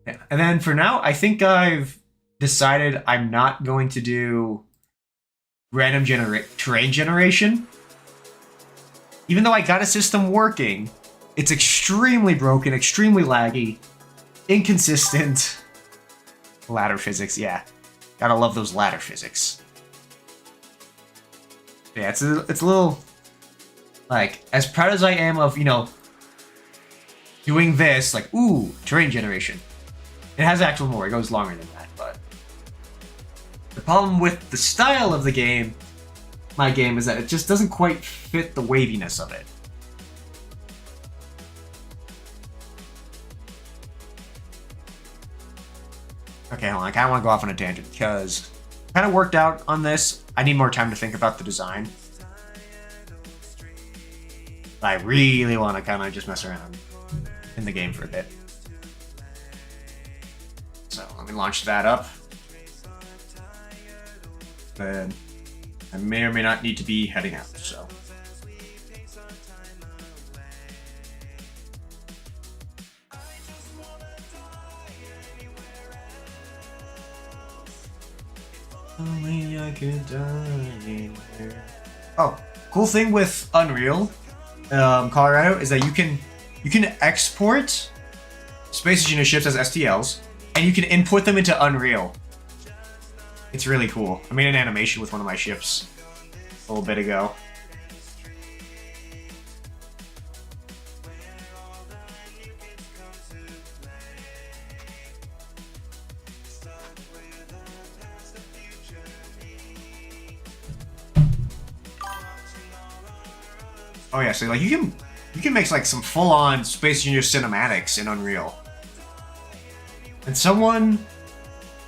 Yeah. And then for now, I think I've decided I'm not going to do random terrain generation. Even though I got a system working, it's extremely broken, extremely laggy, inconsistent. Ladder physics, yeah. Gotta love those ladder physics. Yeah, it's a little, like, as proud as I am of, you know, doing this, like, ooh, terrain generation. It has actual more, it goes longer than that, but the problem with the style of the game, my game, is that it just doesn't quite fit the waviness of it. Okay, hold on, I kind of want to go off on a tangent, because I kind of worked out on this. I need more time to think about the design. But I really want to kind of just mess around in the game for a bit. So let me launch that up. Then I may or may not need to be heading out, so. Only I could die anywhere. Oh, cool thing with Unreal, Colorado, is that you can export Space Engineer ships as STLs, and you can input them into Unreal. It's really cool. I made an animation with one of my ships a little bit ago. Oh yeah, so like you can make like some full-on Space Engineer cinematics in Unreal. And someone,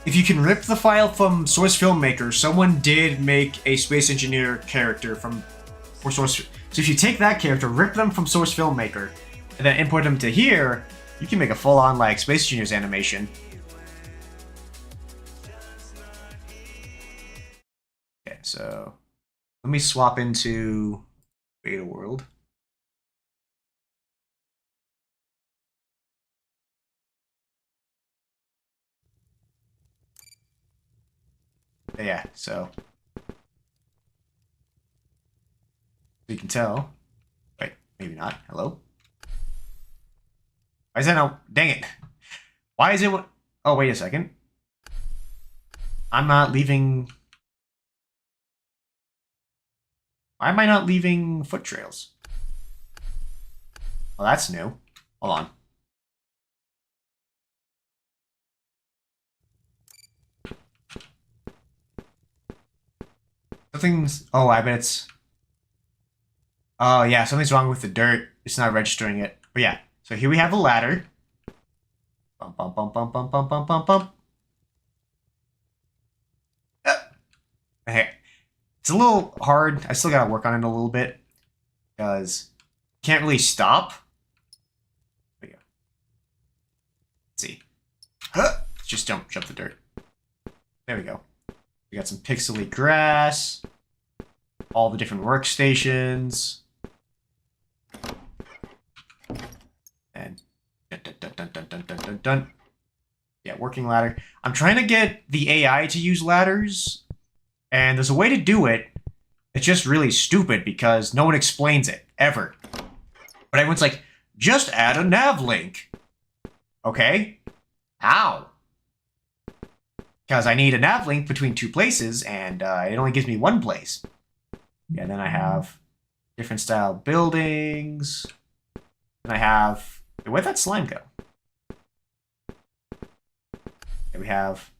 if you can rip the file from Source Filmmaker, someone did make a Space Engineer character for Source. So if you take that character, rip them from Source Filmmaker, and then import them to here, you can make a full-on like Space Engineers animation. Okay, so let me swap into Beta World. Yeah, so you can tell. Wait, maybe not. Hello? Why is that no? Dang it. Why is it? Oh, wait a second. I'm not leaving. Why am I not leaving foot trails? Well, that's new. Hold on. Something's... Oh, I bet it's... Oh, yeah, something's wrong with the dirt. It's not registering it. But yeah, so here we have a ladder. Bump, bump, bump, bump, bump, bump, bump, bump, bump. Okay. It's a little hard. I still gotta work on it a little bit. Because you can't really stop. There we go. Let's see. Let's just jump the dirt. There we go. We got some pixely grass, all the different workstations, and dun, dun, dun, dun, dun, dun, dun, dun. Yeah, working ladder. I'm trying to get the AI to use ladders, and there's a way to do it. It's just really stupid because no one explains it, ever. But everyone's like, Just add a nav link. Okay. How? Because I need a nav link between 2 places, and it only gives me 1 place. Yeah, then I have different style buildings. And I have... Where'd that slime go? Okay, we have...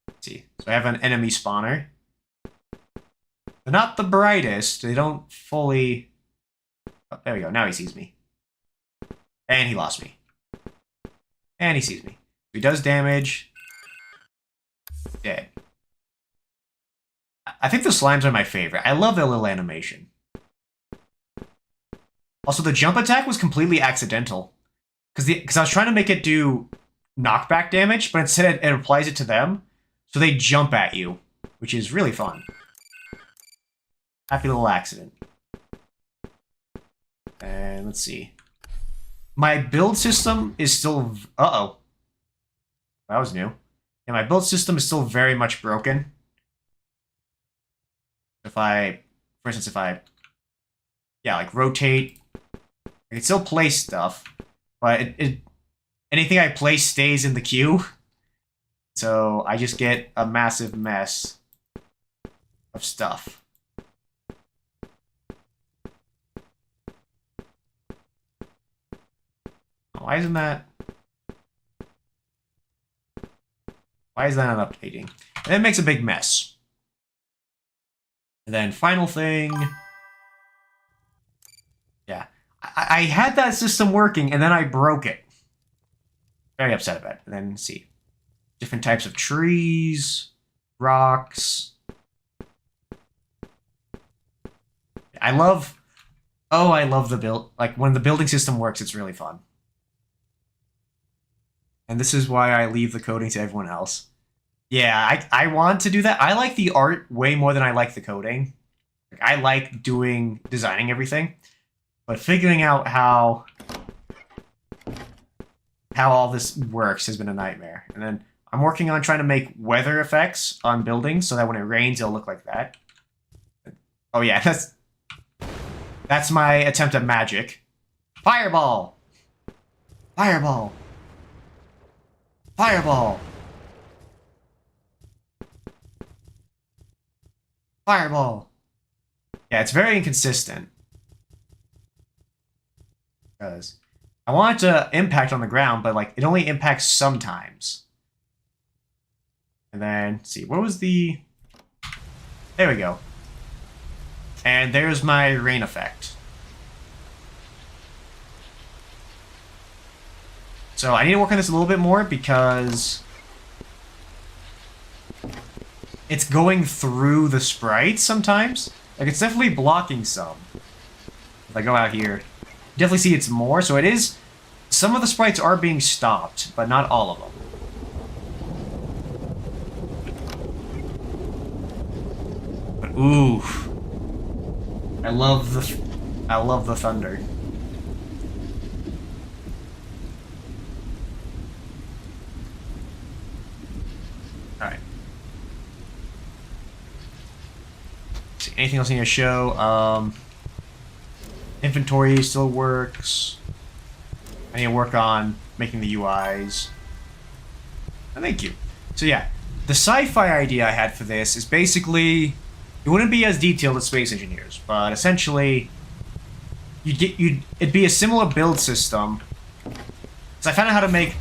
Let's see. So I have an enemy spawner. They're not the brightest. They don't fully... Oh, there we go. Now he sees me. And he lost me. And he sees me. He does damage. Dead. I think the slimes are my favorite. I love their little animation. Also, the jump attack was completely accidental. Because I was trying to make it do knockback damage, but instead it applies it to them. So they jump at you, which is really fun. Happy little accident. And let's see. My build system is still... Uh-oh. That was new. Yeah, my build system is still very much broken. If I... For instance, if I... Yeah, like rotate... I can still place stuff, but anything I place stays in the queue. So I just get a massive mess of stuff. Why isn't that... Why is that not updating? And it makes a big mess. And then final thing... Yeah. I had that system working, and then I broke it. Very upset about it. And then, let's see. Different types of trees, rocks. I love... Oh, I love the build... Like, when the building system works, it's really fun. And this is why I leave the coding to everyone else. Yeah, I want to do that. I like the art way more than I like the coding. Like, I like designing everything. But figuring out how all this works has been a nightmare. And then I'm working on trying to make weather effects on buildings so that when it rains, it'll look like that. Oh yeah, that's my attempt at magic. Fireball! Fireball! Fireball! Fireball! Yeah, it's very inconsistent. Because I want it to impact on the ground, but like it only impacts sometimes. And then, let's see, what was the... There we go. And there's my rain effect. So I need to work on this a little bit more because it's going through the sprites sometimes. Like it's definitely blocking some. If I go out here, definitely see it's more, so it is... Some of the sprites are being stopped, but not all of them. But ooh, I love the thunder. All right. See, anything else I need to show? Inventory still works. I need to work on making the UIs. Oh, thank you. So yeah, the sci-fi idea I had for this is basically it wouldn't be as detailed as Space Engineers, but essentially it'd be a similar build system. So I found out how to make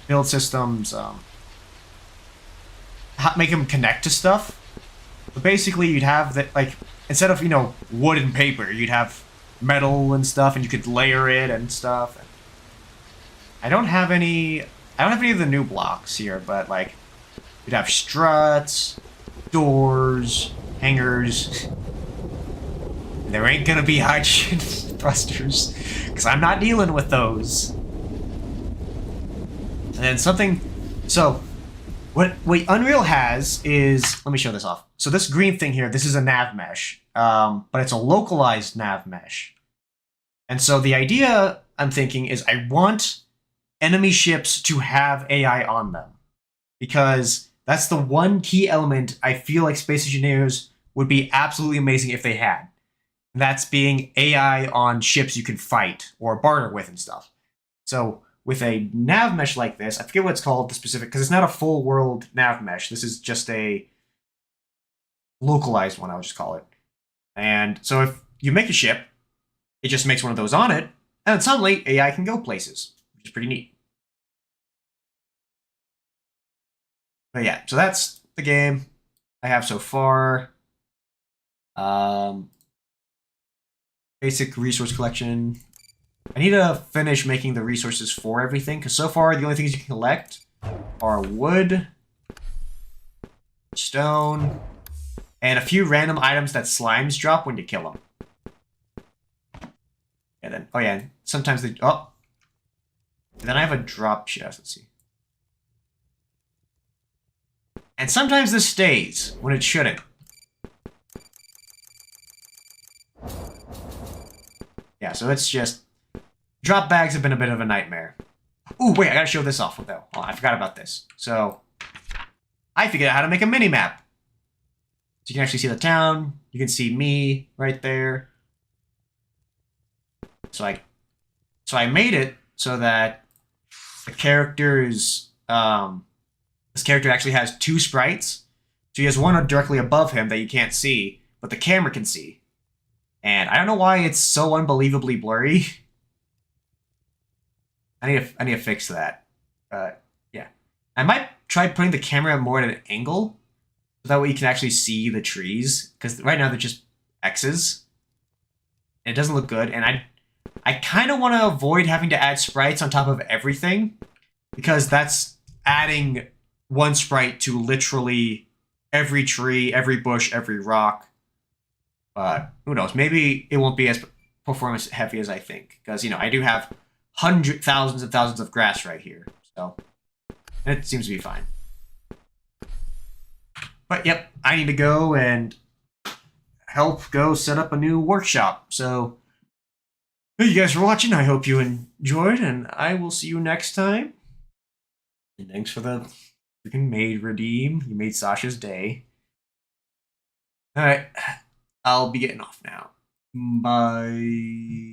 build systems, make them connect to stuff. But basically, you'd have that, like, instead of, wood and paper, you'd have metal and stuff, and you could layer it and stuff. I don't have any of the new blocks here, but, like, you'd have struts, doors, hangers. There ain't gonna be hydrogen thrusters, because I'm not dealing with those. And then something... So, what Unreal has is... Let me show this off. So this green thing here, this is a nav mesh. But it's a localized nav mesh. And so the idea I'm thinking is I want enemy ships to have AI on them. Because that's the one key element I feel like Space Engineers would be absolutely amazing if they had. That's being AI on ships you can fight or barter with and stuff. So with a nav mesh like this, I forget what it's called, the specific, because it's not a full world nav mesh. This is just a localized one, I'll just call it. And so if you make a ship, it just makes one of those on it, and then suddenly AI can go places, which is pretty neat. But yeah, so that's the game I have so far. Basic resource collection. I need to finish making the resources for everything, because so far the only things you can collect are wood, stone, and a few random items that slimes drop when you kill them. And then, oh yeah, sometimes they, oh. And then I have a drop chest, let's see. And sometimes this stays when it shouldn't. Yeah, so it's just, drop bags have been a bit of a nightmare. Ooh, wait, I gotta show this off though. Oh, I forgot about this. So, I figured out how to make a mini map. So you can actually see the town. You can see me right there. So I made it so that the character's this character actually has two sprites. So he has one directly above him that you can't see, but the camera can see. And I don't know why it's so unbelievably blurry. I need to fix that. Yeah. I might try putting the camera more at an angle. So that way you can actually see the trees. Because right now they're just X's. And it doesn't look good. And I kind of want to avoid having to add sprites on top of everything. Because that's adding one sprite to literally every tree, every bush, every rock. But who knows? Maybe it won't be as performance heavy as I think. Because, you know, I do have thousands and thousands of grass right here. So, it seems to be fine. But, yep, I need to go and help go set up a new workshop. So, thank you guys for watching. I hope you enjoyed, and I will see you next time. And thanks for the freaking maid redeem. You made Sasha's day. Alright, I'll be getting off now. Bye.